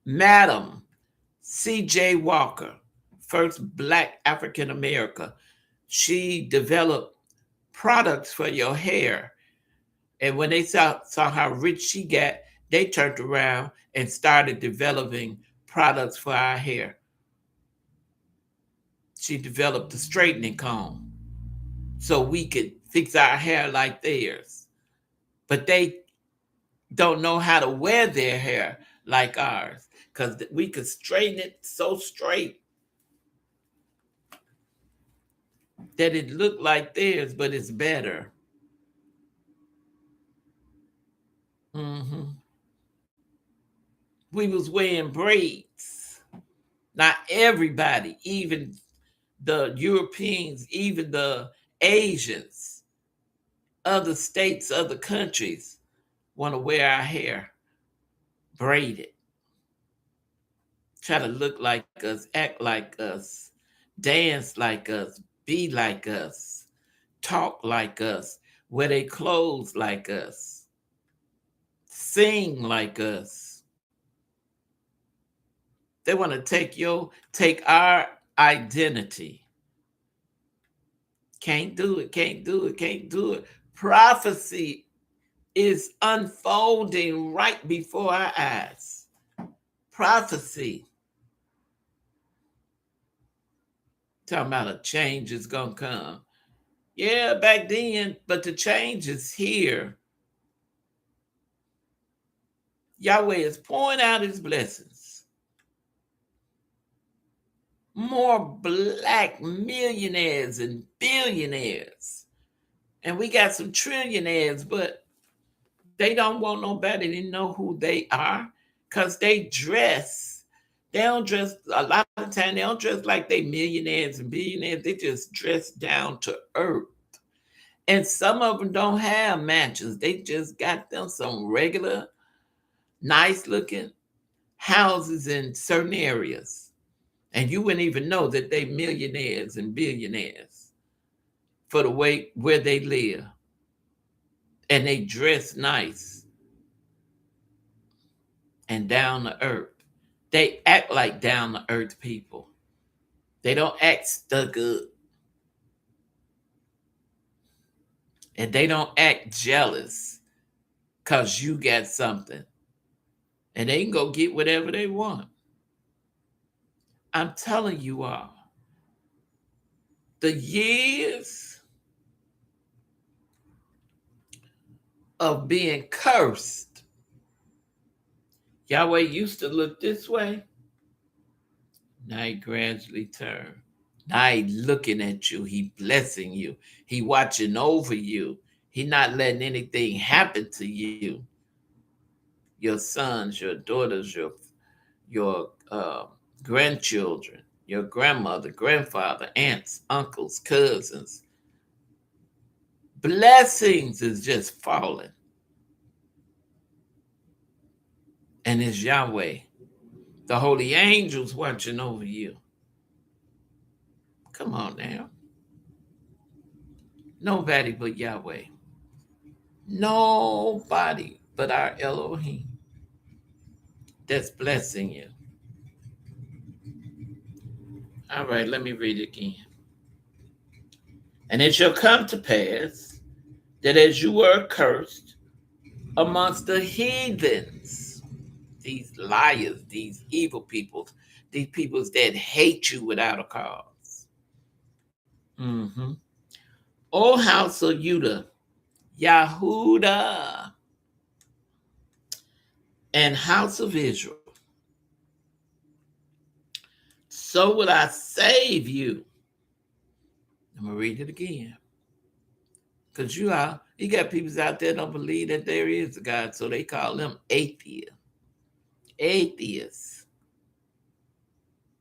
S1: Madam CJ Walker, first Black African American. She developed products for your hair. And when they saw how rich she got, they turned around and started developing products for our hair. She developed the straightening comb so we could fix our hair like theirs. But they don't know how to wear their hair like ours because we could straighten it so straight. that it looked like theirs, but it's better. Hmm. We was wearing braids. Not everybody, even the Europeans, even the Asians, other states, other countries want to wear our hair braided, try to look like us, act like us, dance like us, be like us, talk like us, wear their clothes like us, sing like us. They want to take our identity. Can't do it, can't do it, can't do it. Prophecy is unfolding right before our eyes. Prophecy. Talking about a change is going to come. Yeah, back then, but the change is here. Yahweh is pouring out his blessings. More black millionaires and billionaires. And we got some trillionaires, but they don't want nobody to know who they are because they dress. They don't dress, a lot of time, they don't dress like they millionaires and billionaires. They just dress down to earth. And some of them don't have mansions. They just got them some regular, nice looking houses in certain areas. And you wouldn't even know that they millionaires and billionaires for the way where they live. And they dress nice and down to earth. They act like down to earth people. They don't act stuck up. And they don't act jealous because you got something. And they can go get whatever they want. I'm telling you all, the years of being cursed, Yahweh used to look this way. Now he gradually turned. Now he looking at you. He blessing you. He watching over you. He not letting anything happen to you. Your sons, your daughters, your grandchildren, your grandmother, grandfather, aunts, uncles, cousins. Blessings is just falling. And it's Yahweh. The holy angels watching over you. Come on now. Nobody but Yahweh. Nobody but our Elohim that's blessing you. All right, let me read it again. And it shall come to pass that as you were cursed amongst the heathens, these liars, these evil peoples, these peoples that hate you without a cause. Mm-hmm. O house of Judah, Yahudah, and house of Israel, so will I save you. I'm gonna read it again. Because you got people out there don't believe that there is a God, so they call them atheists. Atheists.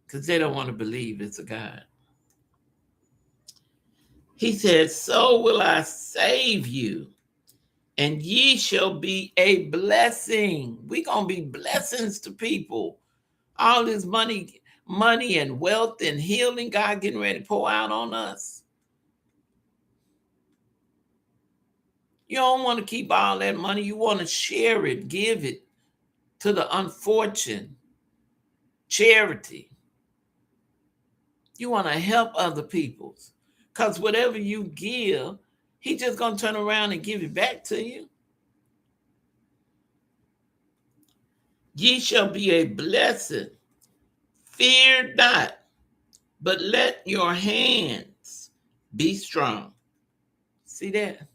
S1: Because they don't want to believe it's a God. He said, so will I save you, and ye shall be a blessing. We gonna be blessings to people. All this money and wealth and healing, God getting ready to pour out on us. You don't want to keep all that money. You want to share it, give it to the unfortunate. Charity. You want to help other people. Because whatever you give, he just going to turn around and give it back to you. Ye shall be a blessing. Fear not, but let your hands be strong. See that?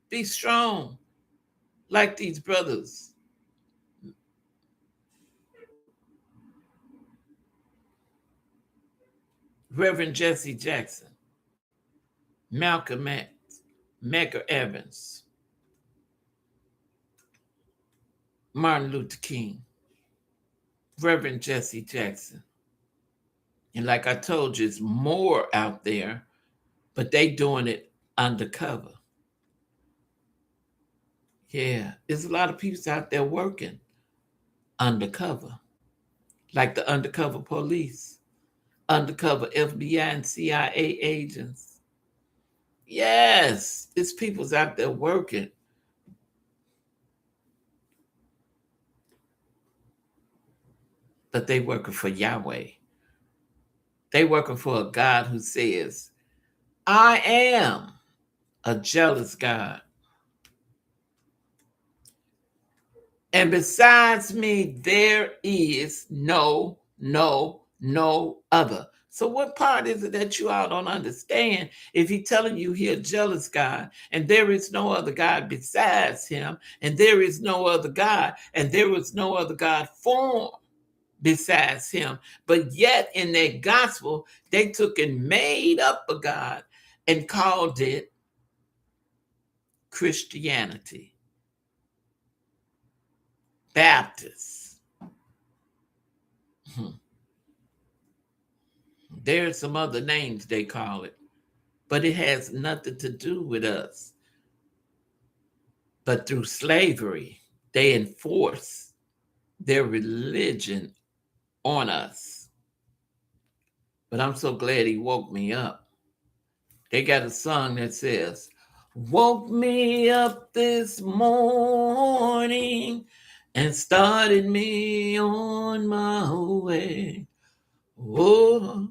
S1: Be strong like these brothers. Reverend Jesse Jackson, Malcolm X, Medgar Evans, Martin Luther King, Reverend Jesse Jackson. And like I told you, it's more out there, but they doing it undercover. Yeah, there's a lot of people out there working undercover, like the undercover police, undercover FBI and CIA agents. Yes, there's people's out there working. But they working for Yahweh. They working for a God who says, I am a jealous God. And besides me, there is no other. So what part is it that you all don't understand? If he's telling you he a jealous God, and there is no other God besides him, and there is no other God, and there is no other God formed besides him. But yet in their gospel, they took and made up a God and called it Christianity, Baptist. There's some other names they call it, but it has nothing to do with us. But through slavery, they enforce their religion on us. But I'm so glad he woke me up. They got a song that says, woke me up this morning and started me on my way. Oh,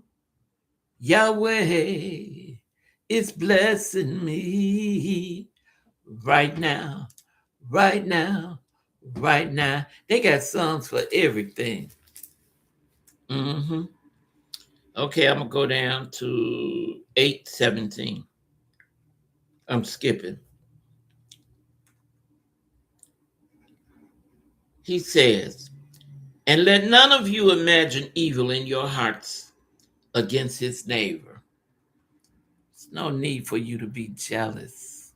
S1: Yahweh is blessing me right now, right now, right now. They got songs for everything. Okay, I'm going to go down to 8:17. I'm skipping. He says, and let none of you imagine evil in your hearts against his neighbor. There's no need for you to be jealous.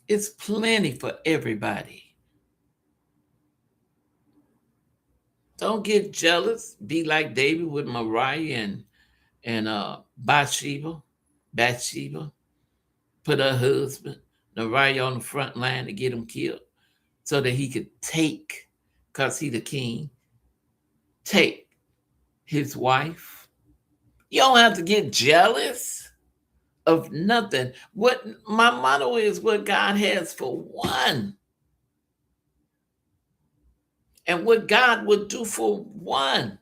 S1: It's plenty for everybody. Don't get jealous. Be like David with Mariah and Bathsheba. Put her husband, Uriah, on the front line to get him killed so that he could take, because he the king, take his wife. You don't have to get jealous of nothing. What my motto is, what God has for one, and what God would do for one,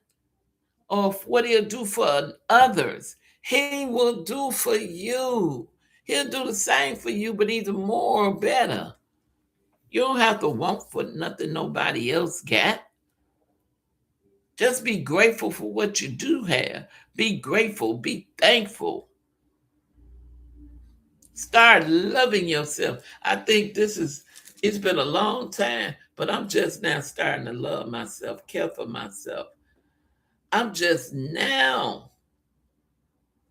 S1: or what he'll do for others, he will do for you. He'll do the same for you, but even more or better. You don't have to want for nothing nobody else got. Just be grateful for what you do have. Be grateful. Be thankful. Start loving yourself. I think it's been a long time, but I'm just now starting to love myself, care for myself. I'm just now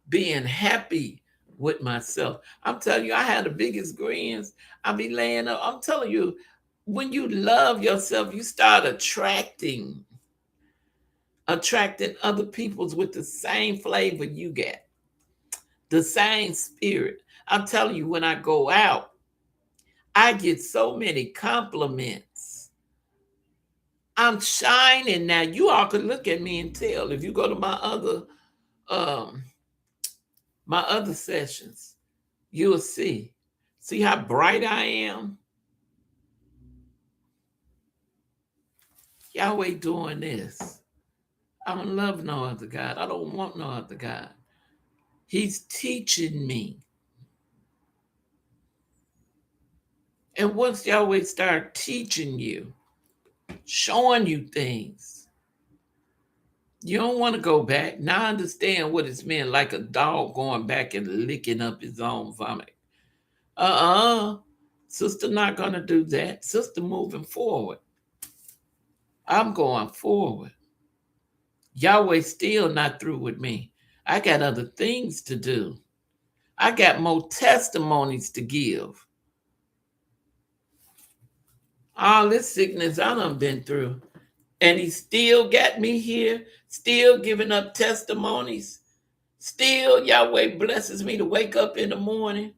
S1: being happy with myself. I'm telling you, I had the biggest grins. I be laying up. I'm telling you, when you love yourself, you start attracting other people's with the same flavor you get, the same spirit. I'm telling you, when I go out, I get so many compliments. I'm shining now. You all could look at me and tell if you go to um my other sessions, you'll see. See how bright I am? Yahweh doing this. I don't love no other God. I don't want no other God. He's teaching me. And once Yahweh start teaching you, showing you things, you don't want to go back. Now I understand what it's meant, like a dog going back and licking up his own vomit. Sister not going to do that. Sister moving forward. I'm going forward. Yahweh still not through with me. I got other things to do. I got more testimonies to give. All this sickness I done been through. And he still got me here, still giving up testimonies. Still, Yahweh blesses me to wake up in the morning.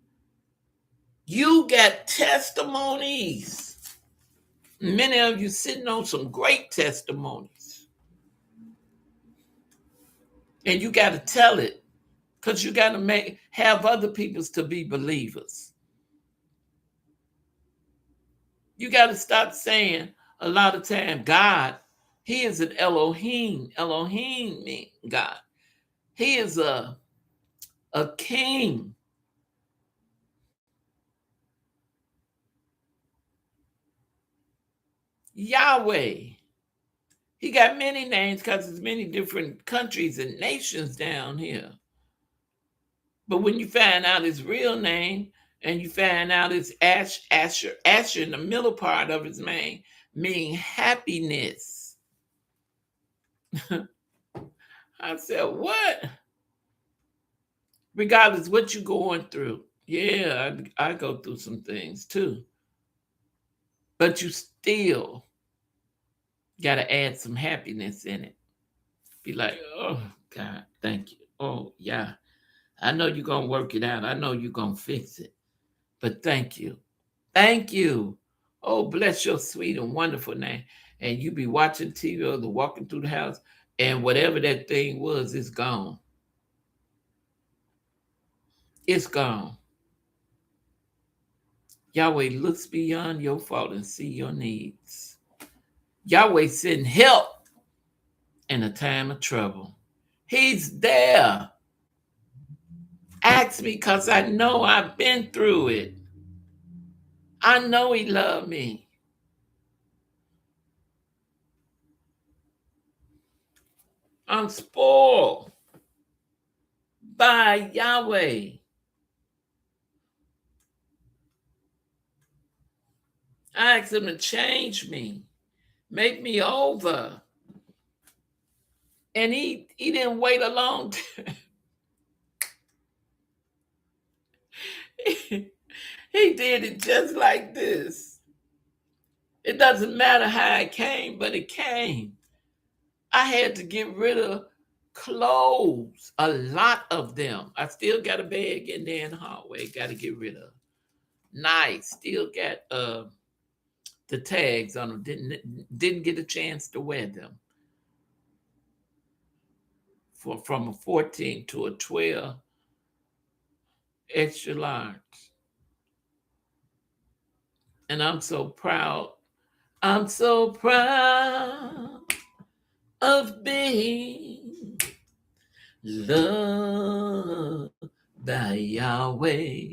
S1: You got testimonies. Many of you sitting on some great testimonies. And you got to tell it, because you got to have other peoples to be believers. You got to stop saying a lot of time, God, he is an Elohim. Elohim means God. He is a king. Yahweh. He got many names because there's many different countries and nations down here. But when you find out his real name and you find out it's Asher in the middle part of his name mean happiness. I said, what? Regardless what you're going through. Yeah, I go through some things too. But you still got to add some happiness in it. Be like, oh, God, thank you. Oh, yeah. I know you're going to work it out. I know you're going to fix it. But thank you. Thank you. Oh, bless your sweet and wonderful name. And you be watching TV or walking through the house, and whatever that thing was, it's gone. It's gone. Yahweh looks beyond your fault and see your needs. Yahweh send help in a time of trouble. He's there. Ask me because I know I've been through it. I know he loved me. I'm spoiled by Yahweh. I asked him to change me, make me over. And he didn't wait a long time. He did it just like this. It doesn't matter how it came, but it came. I had to get rid of clothes, a lot of them. I still got a bag in there in the hallway, got to get rid of. Nice, still got the tags on them. Didn't get a chance to wear them. From a 14 to a 12 extra large. And I'm so proud. I'm so proud of being loved by Yahweh.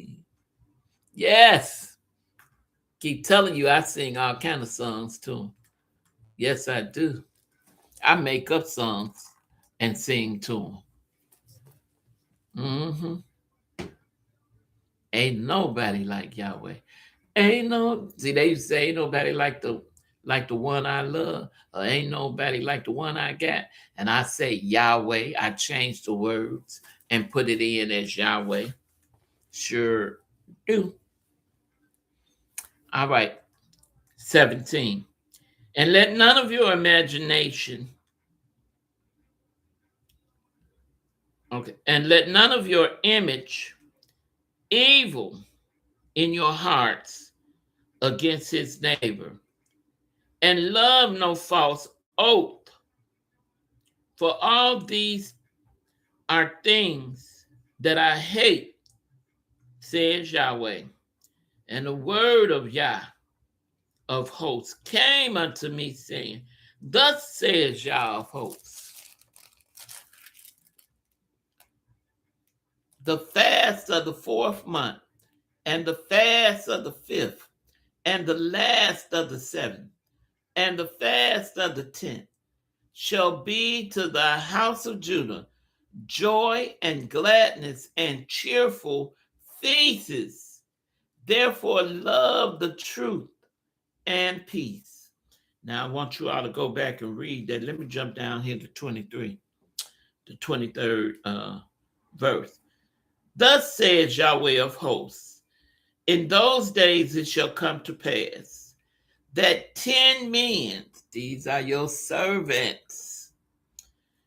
S1: Yes. Keep telling you I sing all kind of songs to him. Yes, I do. I make up songs and sing to him. Mm-hmm. Ain't nobody like Yahweh. See, they used to say ain't nobody like the one I love, or ain't nobody like the one I got. And I say Yahweh. I change the words and put it in as Yahweh. Sure do. All right. 17. And let none of your imagination, okay, and let none of your image evil in your hearts against his neighbor, and love no false oath, for all these are things that I hate, says Yahweh. And the word of Yah of hosts came unto me, saying, thus says Yah of hosts, the fast of the 4th month, and the fast of the 5th, and the last of the 7th, and the fast of the 10th shall be to the house of Judah joy and gladness and cheerful feasts. Therefore, love the truth and peace. Now I want you all to go back and read that. Let me jump down here to 23, the 23rd verse. Thus says Yahweh of hosts, in those days it shall come to pass that 10 men, these are your servants,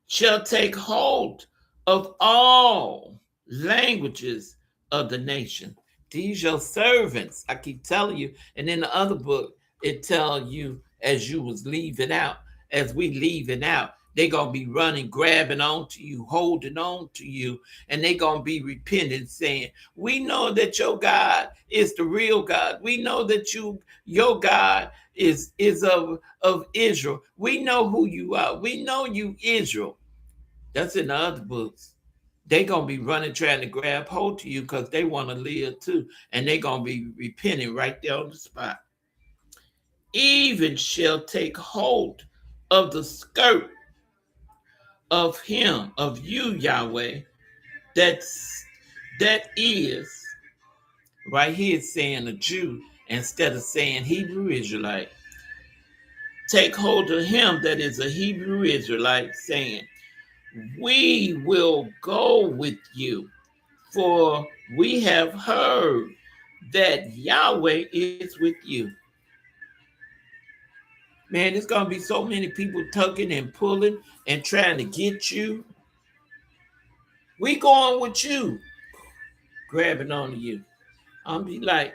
S1: shall take hold of all languages of the nation. These your servants. I keep telling you. And in the other book, it tell you as you was leaving out, as we leaving out, they gonna be running, grabbing onto you, holding on to you, and they gonna be repenting, saying, "We know that your God is the real God. We know that your God is of Israel. We know who you are. We know you Israel." That's in the other books. They gonna be running trying to grab hold to you because they want to live too, and they gonna be repenting right there on the spot. Even shall take hold of the skirt of him, of you, Yahweh. That is right here saying a Jew instead of saying Hebrew Israelite. Take hold of him that is a Hebrew Israelite, saying, "We will go with you, for we have heard that Yahweh is with you." Man, there's gonna be so many people tugging and pulling and trying to get you. We going with you, grabbing onto you. I'm be like,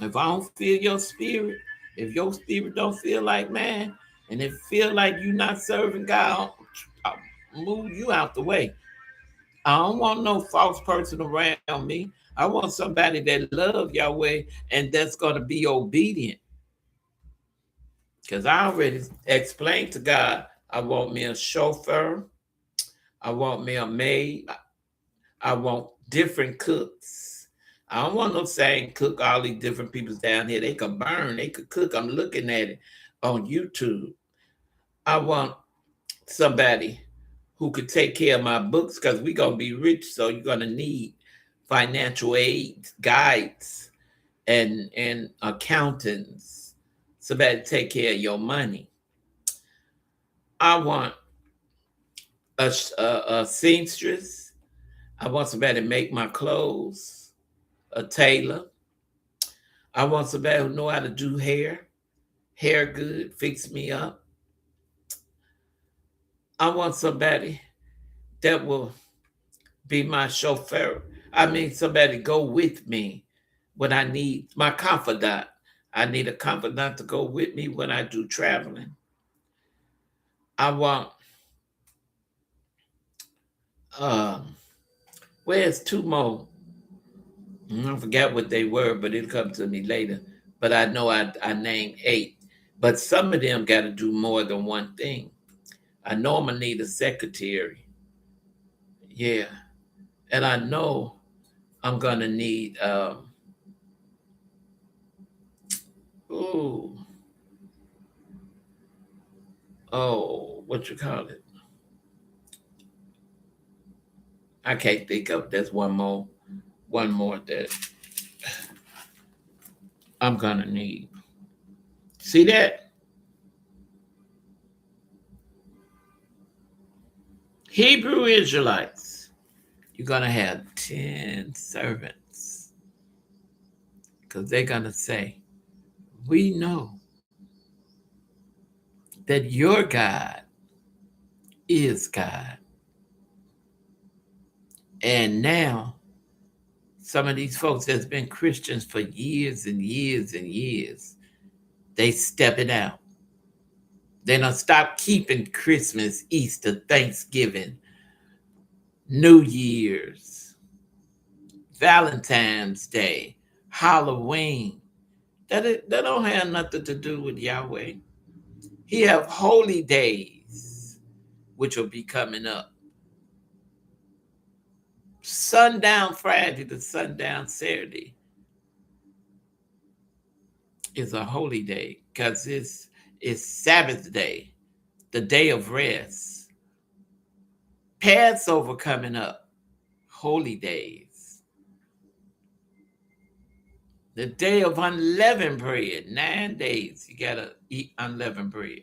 S1: if I don't feel your spirit, if your spirit don't feel like man, and it feel like you not serving God, I'll move you out the way. I don't want no false person around me. I want somebody that love Yahweh and that's going to be obedient. Because I already explained to God, I want me a chauffeur. I want me a maid. I want different cooks. I don't want no same cook, all these different people down here. They could burn, they could cook. I'm looking at it on YouTube. I want somebody who could take care of my books because we're going to be rich. So you're going to need financial aid, guides, and accountants. Somebody to take care of your money. I want a seamstress. I want somebody to make my clothes, a tailor. I want somebody who know how to do hair good, fix me up. I want somebody that will be my chauffeur. I mean, somebody to go with me when I need my confidant. I need a confidant to go with me when I do traveling. I want, um, where's two more? I forgot what they were, but it'll come to me later. But I know I named 8. But some of them got to do more than one thing. I know I'm going to need a secretary. Yeah. And I know I'm going to need, ooh, what you call it? I can't think of. There's one more that I'm going to need. See that? Hebrew Israelites. You're going to have 10 servants because they're going to say, "We know that your God is God." And now, some of these folks that's been Christians for years and years and years, they stepping out. They don't stop keeping Christmas, Easter, Thanksgiving, New Year's, Valentine's Day, Halloween. That don't have nothing to do with Yahweh. He have holy days, which will be coming up. Sundown Friday to sundown Saturday is a holy day because it's Sabbath day, the day of rest. Passover coming up, holy days. The day of unleavened bread. 9 days you gotta eat unleavened bread.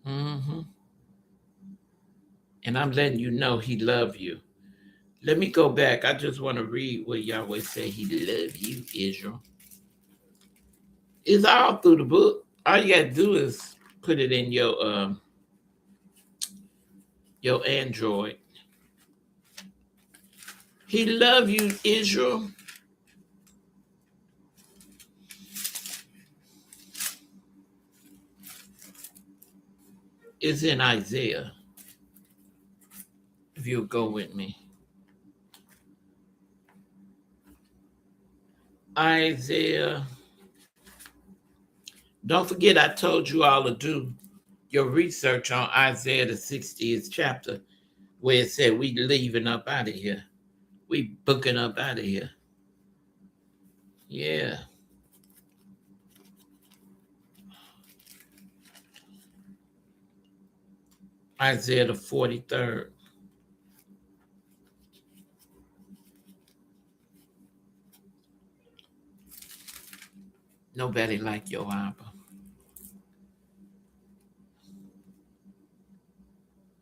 S1: hmm And I'm letting you know he love you. Let me go back. I just want to read what Yahweh said he love you, Israel. It's all through the book. All you gotta do is put it in your Android. He love you, Israel. It's in Isaiah. If you'll go with me. Isaiah. Don't forget I told you all to do your research on Isaiah the 60th chapter, where it said we leaving up out of here. We booking up out of here. Yeah. Isaiah the 43rd. Nobody like your Abba.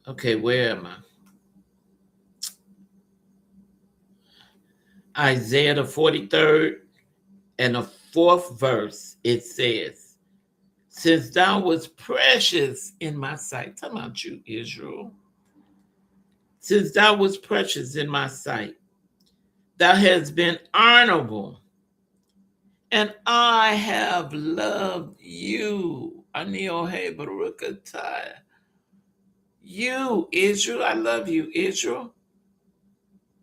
S1: Okay, where am I? Isaiah the 43rd and the 4th verse, it says, since thou was precious in my sight, talking about you, Israel, since thou was precious in my sight, thou hast been honorable, and I have loved you. Aniohe Barukatai. You, Israel, I love you, Israel.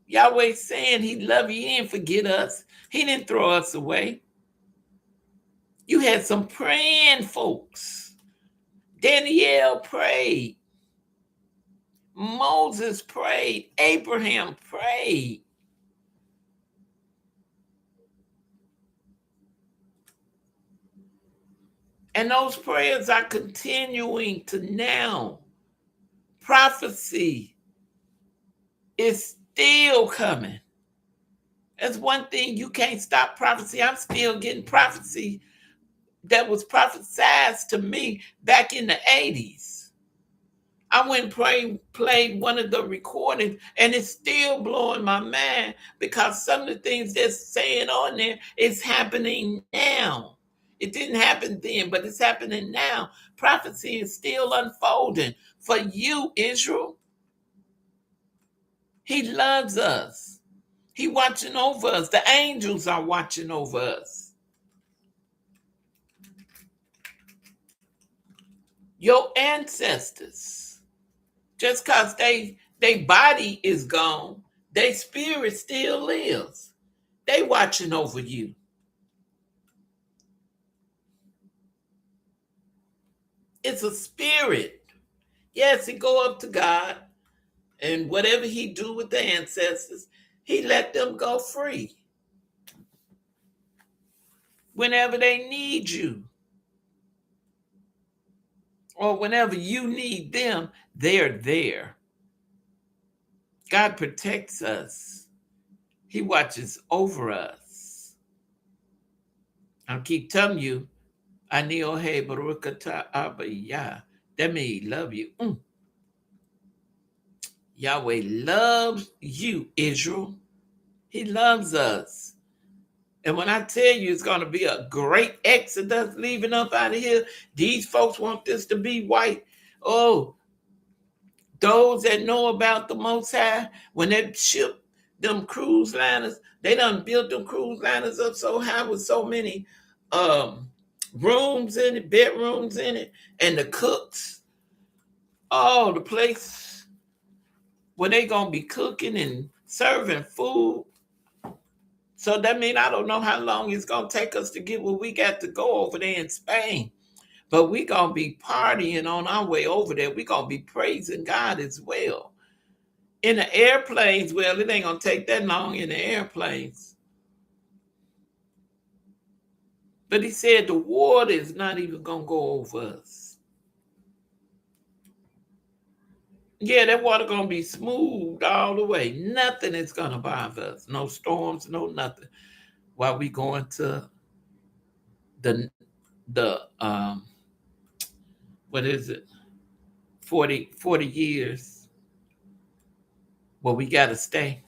S1: Yahweh saying he loved you. He didn't forget us. He didn't throw us away. You had some praying folks. Danielle prayed. Moses prayed. Abraham prayed. And those prayers are continuing to now. Prophecy is still coming. That's one thing, you can't stop prophecy. I'm still getting prophecy that was prophesied to me back in the 80s. I went and played one of the recordings, and it's still blowing my mind because some of the things they're saying on there is happening now. It didn't happen then, but it's happening now. Prophecy is still unfolding for you, Israel. He loves us. He watching over us. The angels are watching over us. Your ancestors, just because they body is gone, their spirit still lives. They watching over you. It's a spirit. Yes, he go up to God, and whatever he do with the ancestors, he let them go free. Whenever they need you, or whenever you need them, they're there. God protects us. He watches over us. I'll keep telling you, Aniohe Barukata Abaya. That means he love you. Yahweh loves you, Israel. He loves us. And when I tell you it's going to be a great exodus leaving up out of here, these folks want this to be white. Oh, those that know about the Most High, when they ship them cruise liners, they done built them cruise liners up so high with so many rooms in it, bedrooms in it, and the cooks. Oh, the place where they gonna be cooking and serving food. So that means I don't know how long it's gonna take us to get where we got to go over there in Spain. But we gonna be partying on our way over there. We gonna be praising God as well. In the airplanes, well, it ain't gonna take that long in the airplanes. But he said the water is not even gonna go over us. Yeah, that water gonna be smooth all the way. Nothing is gonna bother us. No storms, no nothing. While we going to the what is it? 40 years where we gotta stay.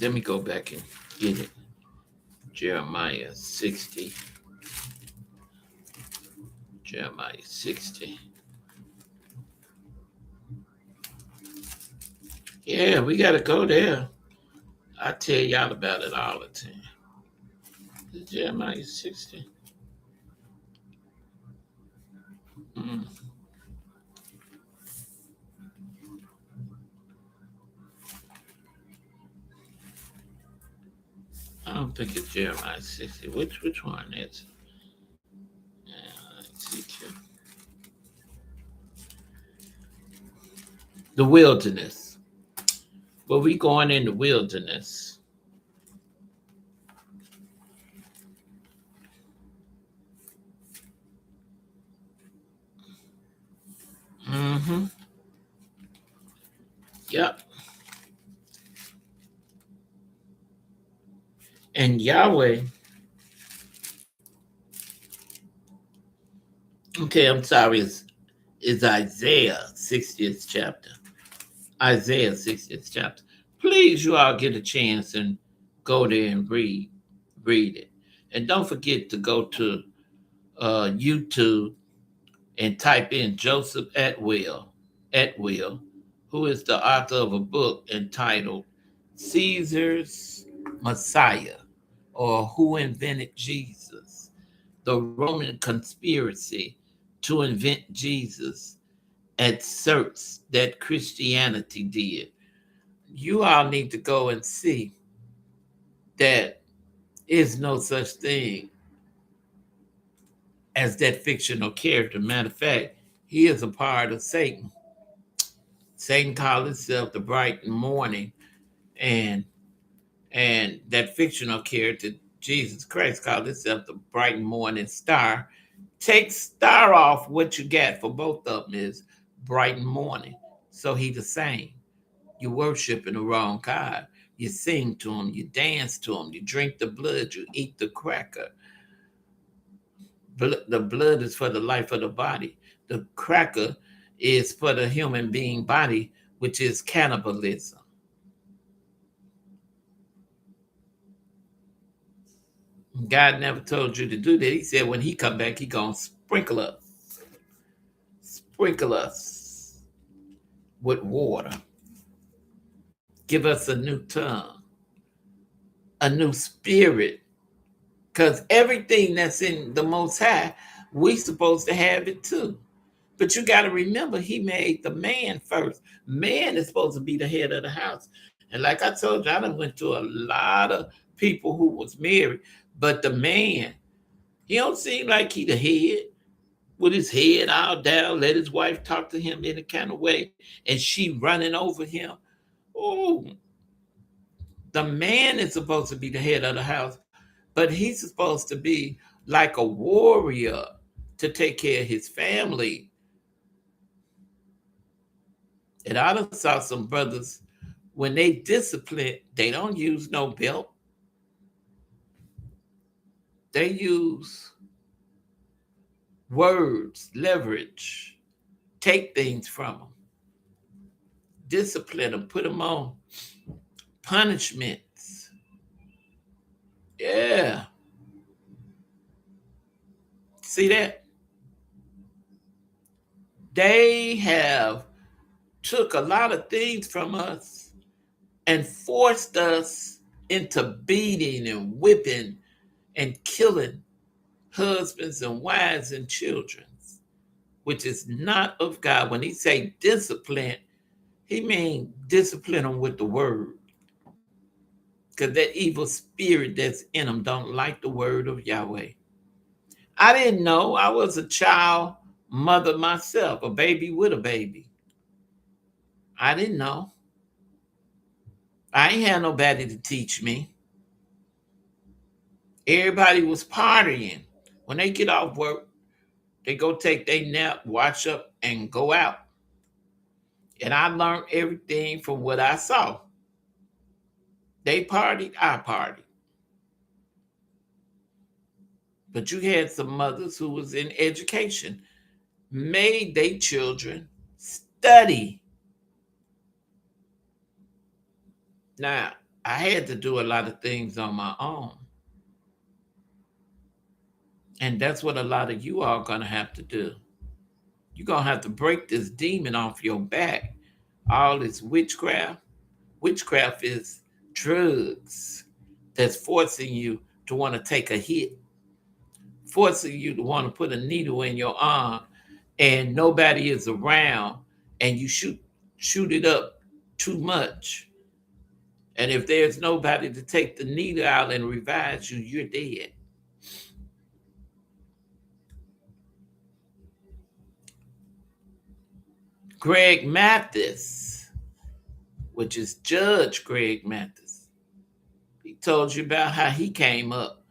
S1: Let me go back and get it. Jeremiah 60. Jeremiah 60. Yeah, we gotta go there. I tell y'all about it all the time. Jeremiah 60. Mm, I don't think it's Jeremiah 60. Which one is it? Let's see here. The wilderness. But we going in the wilderness. Mm-hmm. Yep. And Yahweh. Okay, I'm sorry. It's Isaiah 60th chapter. Isaiah 60th chapter. Please, you all get a chance and go there and read it. And don't forget to go to YouTube and type in Joseph Atwill, who is the author of a book entitled Caesar's Messiah, or Who Invented Jesus? The Roman Conspiracy to Invent Jesus asserts that Christianity did. You all need to go and see that is no such thing as that fictional character. Matter of fact, he is a part of Satan. Satan called himself the bright morning, and that fictional character, Jesus Christ, called himself the bright morning star. Take star off, what you got for both of them is bright morning. So he the same. You worshiping the wrong God. You sing to him, you dance to him, you drink the blood, you eat the cracker. The blood is for the life of the body. The cracker is for the human being body, which is cannibalism. God never told you to do that. He said when he come back, he gonna sprinkle us with water, give us a new tongue, a new spirit. Because everything that's in the Most High, we supposed to have it too. But you got to remember, he made the man first. Man is supposed to be the head of the house. And like I told you, I done went to a lot of people who was married, but the man, he don't seem like he the head with his head all down, let his wife talk to him any kind of way, and she running over him. Oh, the man is supposed to be the head of the house, but he's supposed to be like a warrior to take care of his family. And I done saw some brothers, when they discipline, they don't use no belt. They use words, leverage, take things from them, discipline them, put them on punishments. Yeah. See that? They have took a lot of things from us and forced us into beating and whipping and killing husbands and wives and children, which is not of God. When he say discipline, he mean discipline them with the word. Because that evil spirit that's in them don't like the word of Yahweh. I didn't know. I was a child mother myself, a baby with a baby. I didn't know. I ain't had nobody to teach me. Everybody was partying. When they get off work, They go take their nap, wash up, and go out. And I learned everything from what I saw. They partied, I partied. But you had some mothers who was in education, made their children study. Now, I had to do a lot of things on my own. And that's what a lot of you are going to have to do. You're going to have to break this demon off your back. All this witchcraft. Witchcraft is drugs that's forcing you to want to take a hit, forcing you to want to put a needle in your arm and nobody is around and you shoot it up too much. And if there's nobody to take the needle out and revive you, you're dead. Greg Mathis, which is Judge Greg Mathis, he told you about how he came up,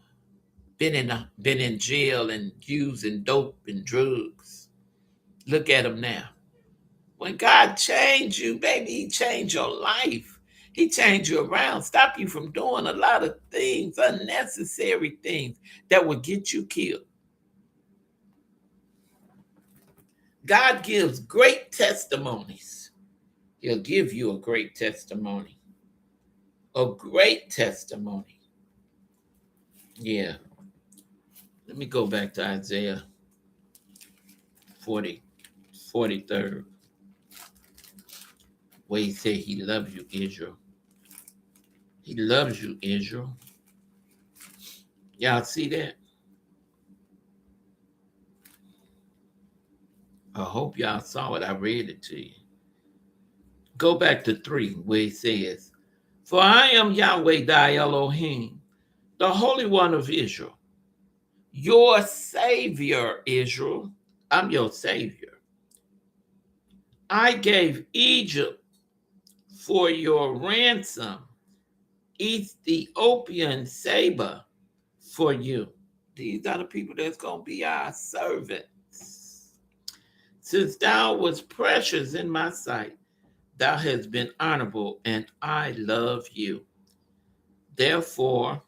S1: been in jail and using dope and drugs. Look at him now. When God changed you, baby, he changed your life. He changed you around, stop you from doing a lot of things, unnecessary things that would get you killed. God gives great testimonies. He'll give you a great testimony. A great testimony. Yeah. Let me go back to Isaiah 43rd. Where he said he loves you, Israel. He loves you, Israel. Y'all see that? I hope y'all saw it. I read it to you. Go back to 3, where he says, "For I am Yahweh thy Elohim, the Holy One of Israel, your Savior, Israel. I'm your Savior. I gave Egypt for your ransom, Ethiopian Saba for you." These are the people that's going to be our servants. "Since thou was precious in my sight, thou hast been honorable, and I love you. Therefore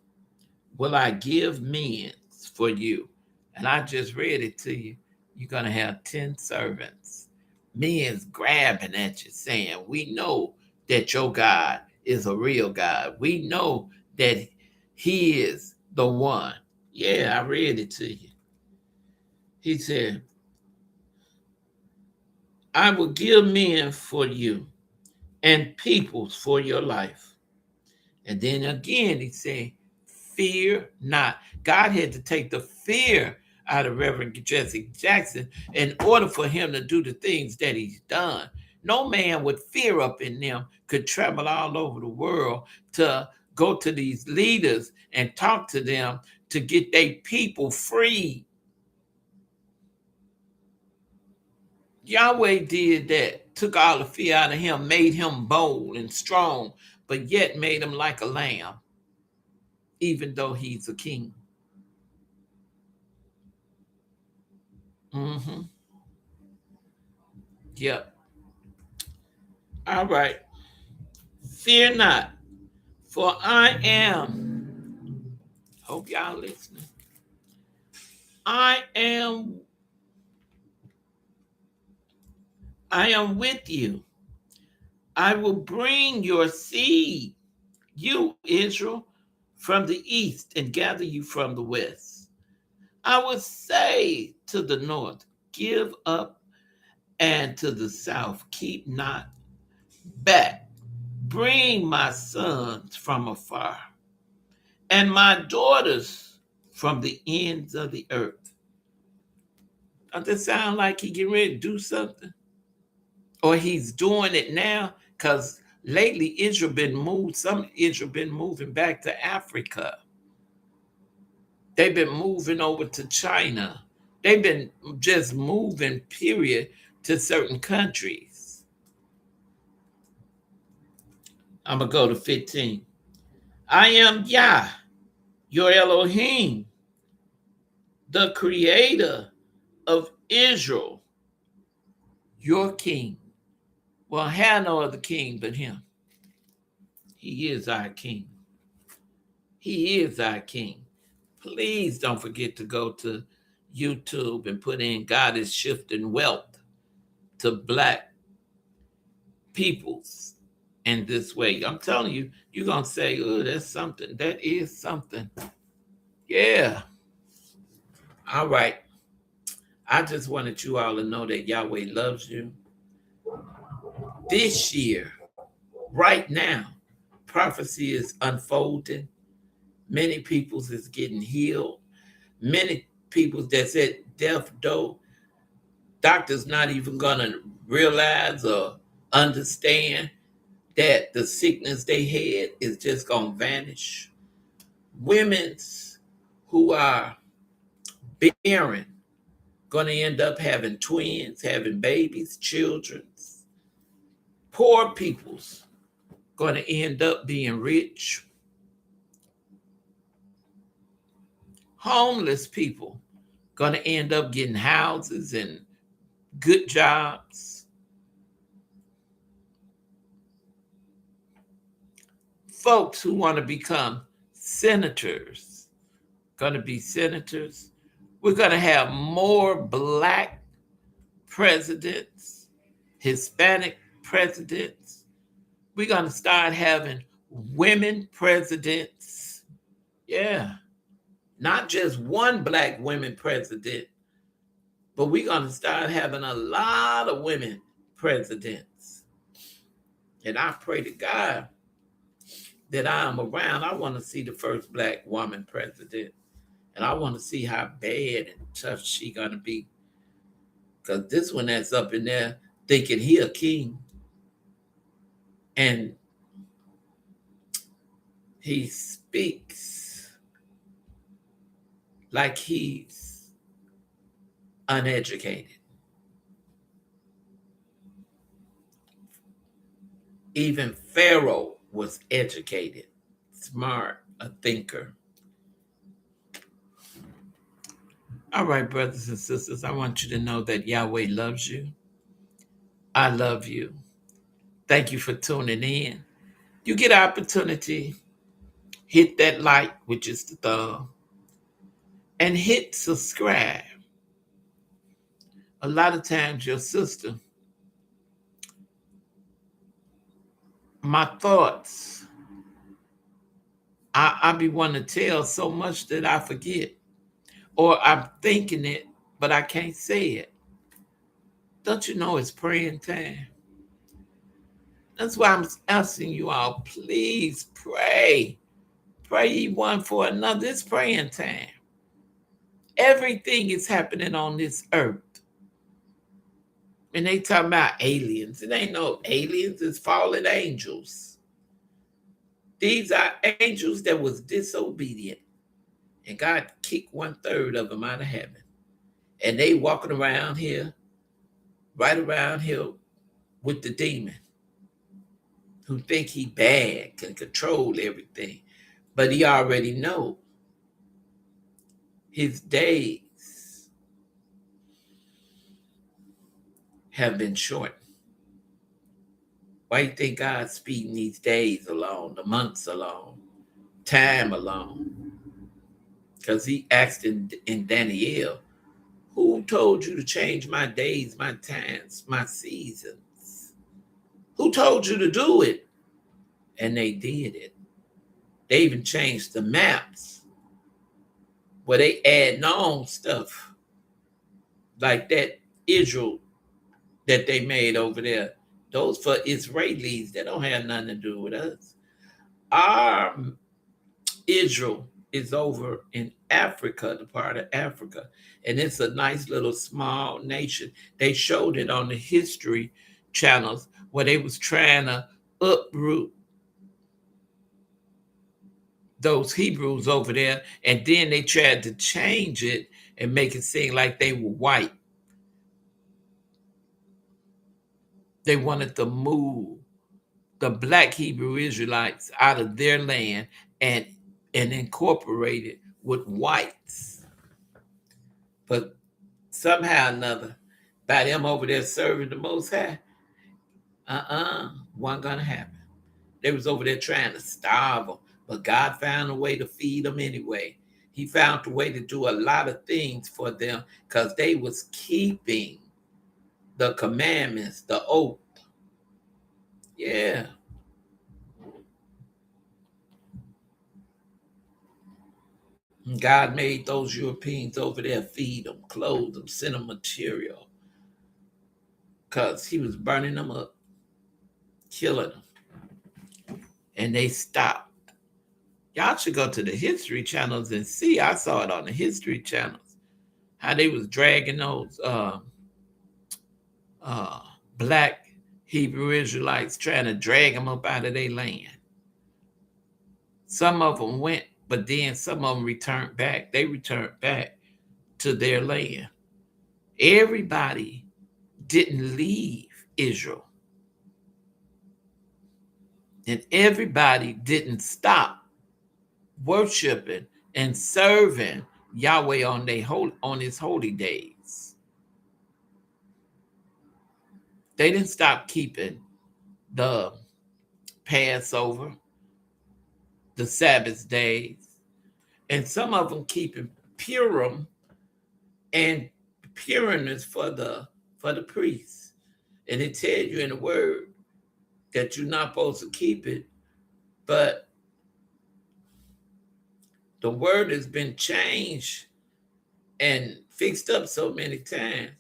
S1: will I give men for you." And I just read it to you. You're going to have 10 servants. Men's grabbing at you saying, "We know that your God is a real God. We know that he is the one." Yeah, I read it to you. He said, "I will give men for you and peoples for your life." And then again, he said, "Fear not." God had to take the fear out of Reverend Jesse Jackson in order for him to do the things that he's done. No man with fear up in them could travel all over the world to go to these leaders and talk to them to get their people free. Yahweh did that, took all the fear out of him, made him bold and strong, but yet made him like a lamb, even though he's a king. Mm-hmm. Yep. All right. "Fear not, for I am," hope y'all listening, I am with you. "I will bring your seed, you Israel, from the east and gather you from the west. I will say to the north, give up, and to the south, keep not back. Bring my sons from afar and my daughters from the ends of the earth." Does that sound like he getting ready to do something? Or he's doing it now? Because lately some Israel been moving back to Africa. They've been moving over to China. They've been just moving, period, to certain countries. I'm going to go to 15. "I am Yah, your Elohim, the creator of Israel, your king, will have no other king but him. He is our king. He is our king. Please don't forget to go to YouTube and put in God is shifting wealth to black peoples in this way. I'm telling you, you're going to say, oh, that's something. That is something. Yeah. All right. I just wanted you all to know that Yahweh loves you. This year, right now, prophecy is unfolding. Many people's is getting healed. Many people that's at death door, doctors not even gonna realize or understand that the sickness they had is just gonna vanish. Women's who are barren gonna end up having twins, having babies, children's. Poor people's gonna end up being rich. Homeless people gonna end up getting houses and good jobs. Folks who want to become senators going to be senators. We're going to have more black presidents, Hispanic presidents. We're going to start having women presidents. Yeah, not just one black women president, but we're going to start having a lot of women presidents. And I pray to God that I'm around. I want to see the first black woman president. And I want to see how bad and tough she gonna be. Because this one that's up in there thinking he a king. And he speaks like he's uneducated. Even Pharaoh was educated, smart, a thinker. All right, brothers and sisters, I want you to know that Yahweh loves you. I love you. Thank you for tuning in. You get opportunity, hit that like, which is the thumb, and hit subscribe. A lot of times your sister, my thoughts, I be wanting to tell so much that I forget. Or I'm thinking it, but I can't say it. Don't you know it's praying time? That's why I'm asking you all, please pray. Pray ye one for another. It's praying time. Everything is happening on this earth. And they talking about aliens. It ain't no aliens, it's fallen angels. These are angels that was disobedient. And God kicked 1/3 of them out of heaven. And they walking around here, right around here with the demon who think he bad, can control everything. But he already know his days have been shortened. Why you think God's speeding these days along, the months along, time along? Because he asked in Daniel, who told you to change my days, my times, my seasons? Who told you to do it? And they did it. They even changed the maps where they add on stuff like that Israel that they made over there. Those for Israelis that don't have nothing to do with us. Our Israel is over in Africa, the part of Africa, and it's a nice little small nation. They showed it on the history channels where they was trying to uproot those Hebrews over there, and then they tried to change it and make it seem like they were white. They wanted to move the black Hebrew Israelites out of their land and incorporate it with whites. But somehow or another, by them over there serving the Most High, wasn't gonna happen. They was over there trying to starve them, but God found a way to feed them anyway. He found a way to do a lot of things for them because they was keeping the commandments, the oath. Yeah. God made those Europeans over there feed them, clothe them, send them material because he was burning them up, killing them. And they stopped. Y'all should go to the history channels and see. I saw it on the history channels how they was dragging those uh, black Hebrew Israelites, trying to drag them up out of their land. Some of them went, but then some of them returned back. They returned back to their land. Everybody didn't leave Israel, and everybody didn't stop worshiping and serving Yahweh on his holy days. They didn't stop keeping the Passover, the Sabbath days, and some of them keeping Purim, and Purim is for the priests. And it tells you in the word that you're not supposed to keep it, but the word has been changed and fixed up so many times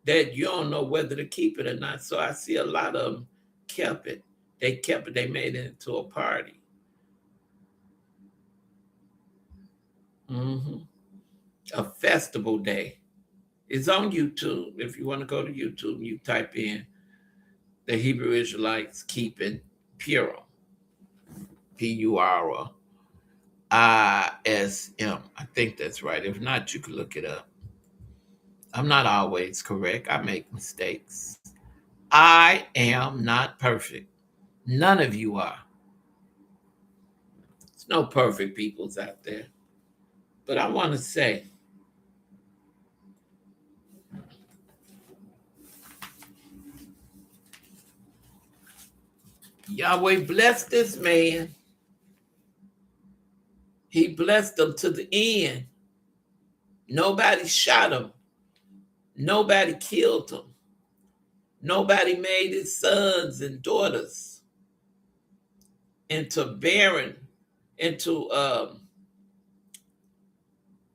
S1: that you don't know whether to keep it or not. So I see a lot of them kept it. They kept it. They made it into a party. hmm A festival day. It's on YouTube. If you want to go to YouTube, you type in the Hebrew Israelites keeping Purim, Purim. ISM. I think that's right. If not, you can look it up. I'm not always correct. I make mistakes. I am not perfect. None of you are. There's no perfect peoples out there. But I want to say, Yahweh blessed this man. He blessed him to the end. Nobody shot him. Nobody killed him. Nobody made his sons and daughters into barren, into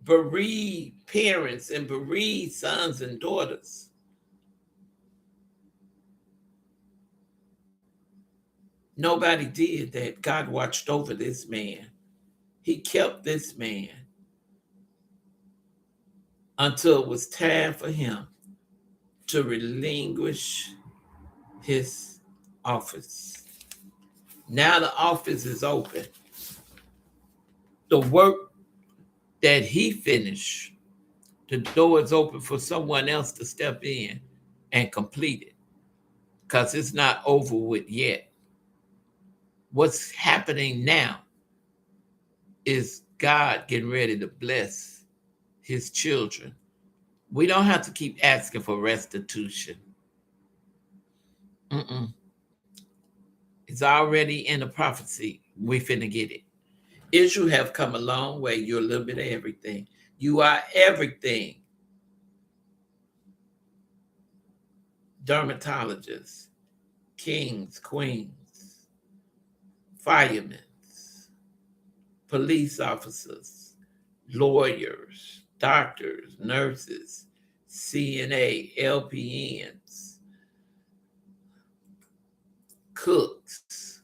S1: bereaved parents and bereaved sons and daughters. Nobody did that. God watched over this man. He kept this man until it was time for him to relinquish his office. Now the office is open. The work that he finished, the door is open for someone else to step in and complete it because it's not over with yet. What's happening now is God getting ready to bless his children. We don't have to keep asking for restitution. Mm-mm. It's already in the prophecy. We finna get it. Israel have come a long way. You're a little bit of everything. You are everything. Dermatologists, kings, queens, firemen, police officers, lawyers, doctors, nurses, CNA, LPNs, cooks,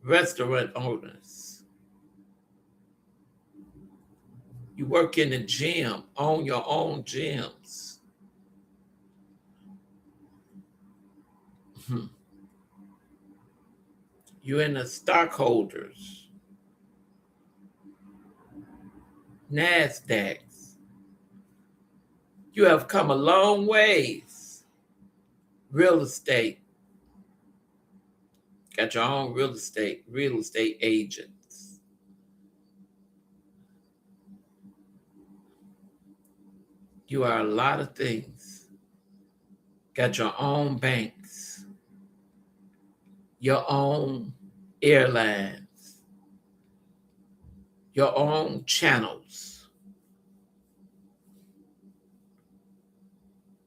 S1: restaurant owners. You work in the gym, own your own gyms. You're in the stockholders, NASDAQs. You have come a long ways. Real estate. Got your own real estate agents. You are a lot of things. Got your own banks, your own airlines, your own channels.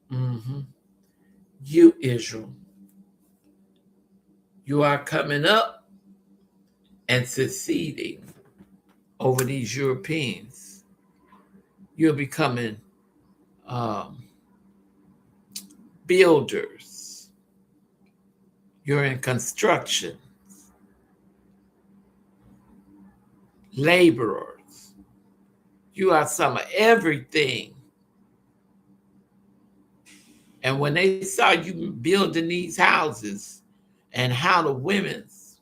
S1: hmm You, Israel, you are coming up and succeeding over these Europeans. You're becoming um, builders. You're in construction, laborers. You are some of everything. And when they saw you building these houses and how the women's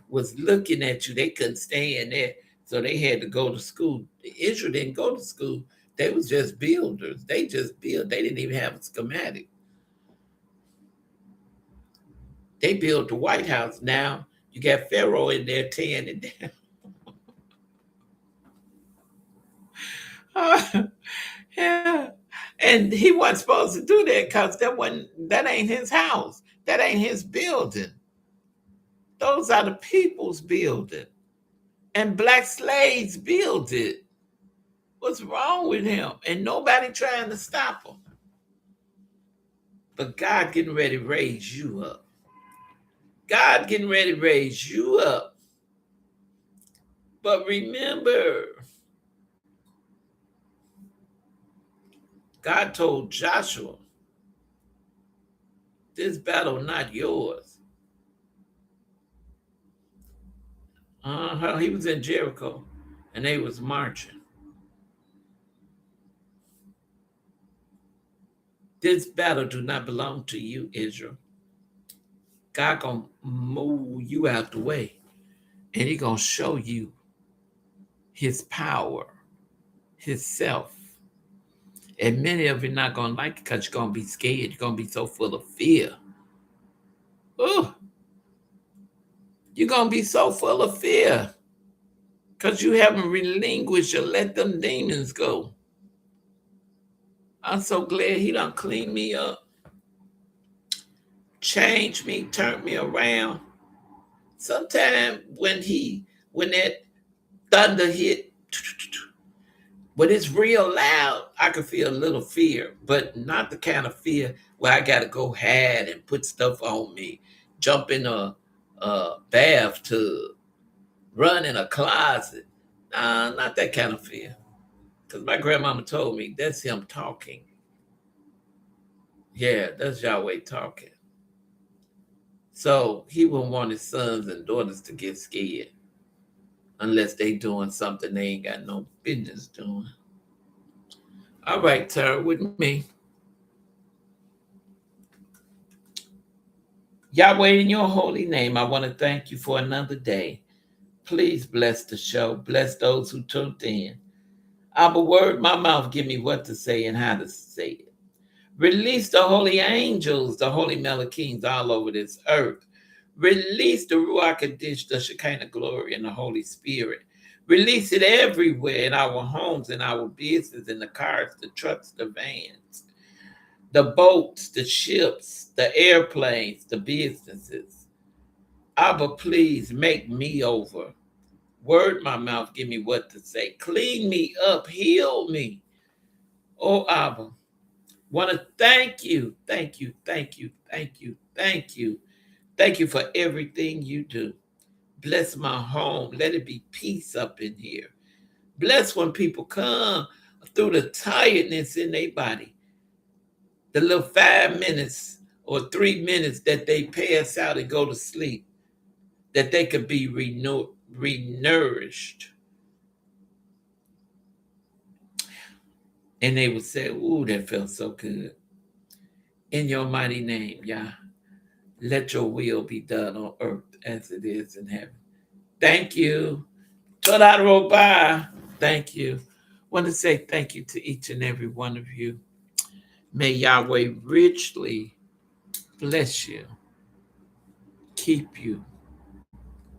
S1: was looking at you, they couldn't stay in there. So they had to go to school. Israel didn't go to school. They was just builders. They just built. They didn't even have a schematic. They built the White House. Now you got Pharaoh in there tearing it down. Yeah. And he wasn't supposed to do that because that ain't his house. That ain't his building. Those are the people's building. And black slaves built it. What's wrong with him? And nobody trying to stop him. But God getting ready to raise you up. God getting ready to raise you up. But remember, God told Joshua, this battle not yours. He was in Jericho and they was marching. This battle do not belong to you, Israel. God gonna move you out the way and he gonna show you his power, his self. And many of you not gonna like it because you're gonna be scared. You're gonna be so full of fear. Oh, you're gonna be so full of fear because you haven't relinquished or let them demons go. I'm so glad he done clean me up, change me, turn me around. Sometimes when that thunder hit, when it's real loud, I can feel a little fear, but not the kind of fear where I gotta go hide and put stuff on me, jump in a bathtub, run in a closet. Nah, not that kind of fear. Because my grandmama told me that's him talking. Yeah, that's Yahweh talking. So he wouldn't want his sons and daughters to get scared unless they doing something they ain't got no business doing. All right, turn with me. Yahweh, in your holy name, I want to thank you for another day. Please bless the show. Bless those who tuned in. Abba, word my mouth, give me what to say and how to say it. Release the holy angels, the holy Melachins all over this earth. Release the Ruach Kadish, the Shekinah glory, and the Holy Spirit. Release it everywhere in our homes, in our business, in the cars, the trucks, the vans, the boats, the ships, the airplanes, the businesses. Abba, please make me over. Word my mouth, give me what to say. Clean me up, heal me. Oh, Abba, want to thank you, thank you, thank you, thank you, thank you. Thank you for everything you do. Bless my home. Let it be peace up in here. Bless when people come through the tiredness in their body. The little 5 minutes or 3 minutes that they pass out and go to sleep, that they could be renourished. And they would say, ooh, that felt so good. In your mighty name, Yah, let your will be done on earth as it is in heaven. Thank you. Toda Roba. Thank you. Want to say thank you to each and every one of you. May Yahweh richly bless you, keep you,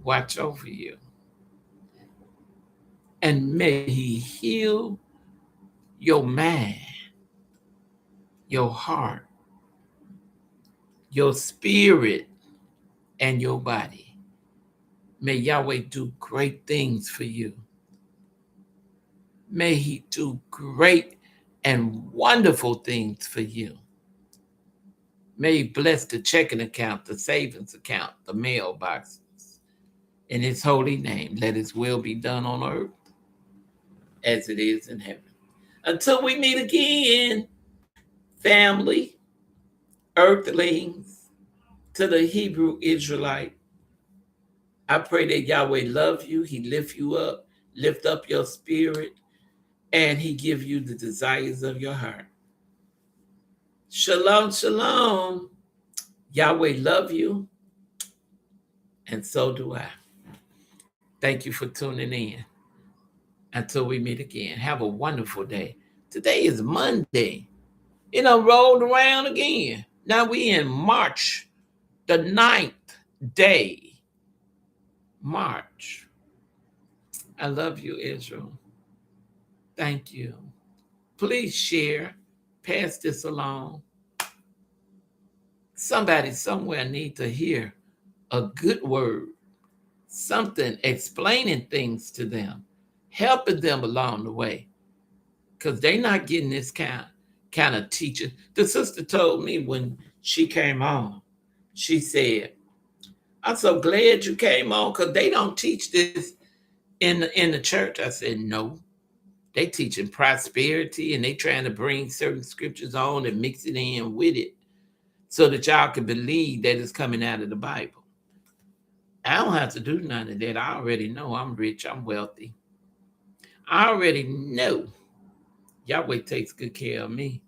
S1: watch over you, and may He heal your mind. your heart, your spirit, and your body. May Yahweh do great things for you. May He do great and wonderful things for you. May He bless the checking account, the savings account, the mailboxes. In His holy name, let His will be done on earth as it is in heaven. Until we meet again, family, earthlings, to the Hebrew Israelite, I pray that Yahweh love you, He lift up your spirit, and He give you the desires of your heart. Shalom, shalom. Yahweh love you, and so do I. Thank you for tuning in. Until we meet again, have a wonderful day. Today is Monday. It done rolled around again. Now we in March, the 9th day. March. I love you, Israel. Thank you. Please share, pass this along. Somebody somewhere need to hear a good word, something explaining things to them, helping them along the way, because they're not getting this kind of teaching. The sister told me when she came on, she said, "I'm so glad you came on because they don't teach this in the church." I said, "No, they teaching prosperity and they trying to bring certain scriptures on and mix it in with it so that y'all can believe that it's coming out of the Bible. I don't have to do none of that. I already know I'm rich, I'm wealthy. I already know Yahweh takes good care of me.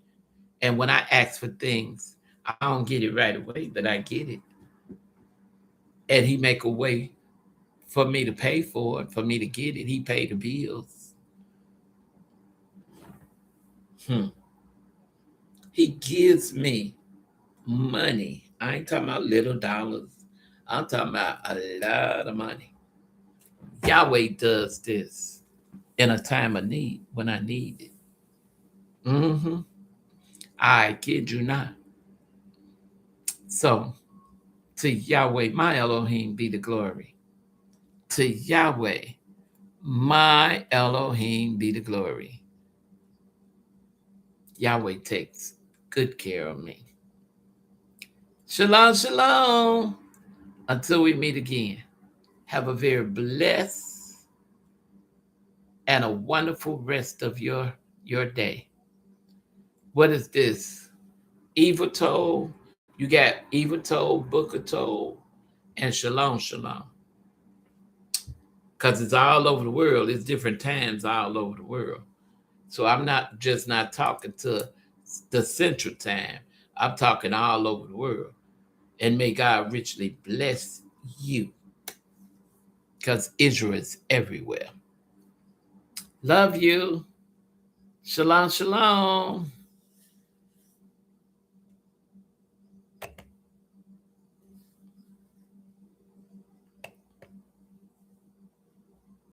S1: And when I ask for things, I don't get it right away, but I get it. And He make a way for me to pay for it, for me to get it. He paid the bills. He gives me money. I ain't talking about little dollars. I'm talking about a lot of money. Yahweh does this in a time of need when I need it. Mm-hmm. I kid you not. So, to Yahweh, my Elohim, be the glory. To Yahweh, my Elohim, be the glory. Yahweh takes good care of me. Shalom, shalom. Until we meet again, have a very blessed and a wonderful rest of your day. What is this? Evil told. You got evil told, Booker told, and Shalom, Shalom. Because it's all over the world. It's different times all over the world. So I'm not talking to the central time. I'm talking all over the world. And may God richly bless you. Because Israel is everywhere. Love you. Shalom, shalom.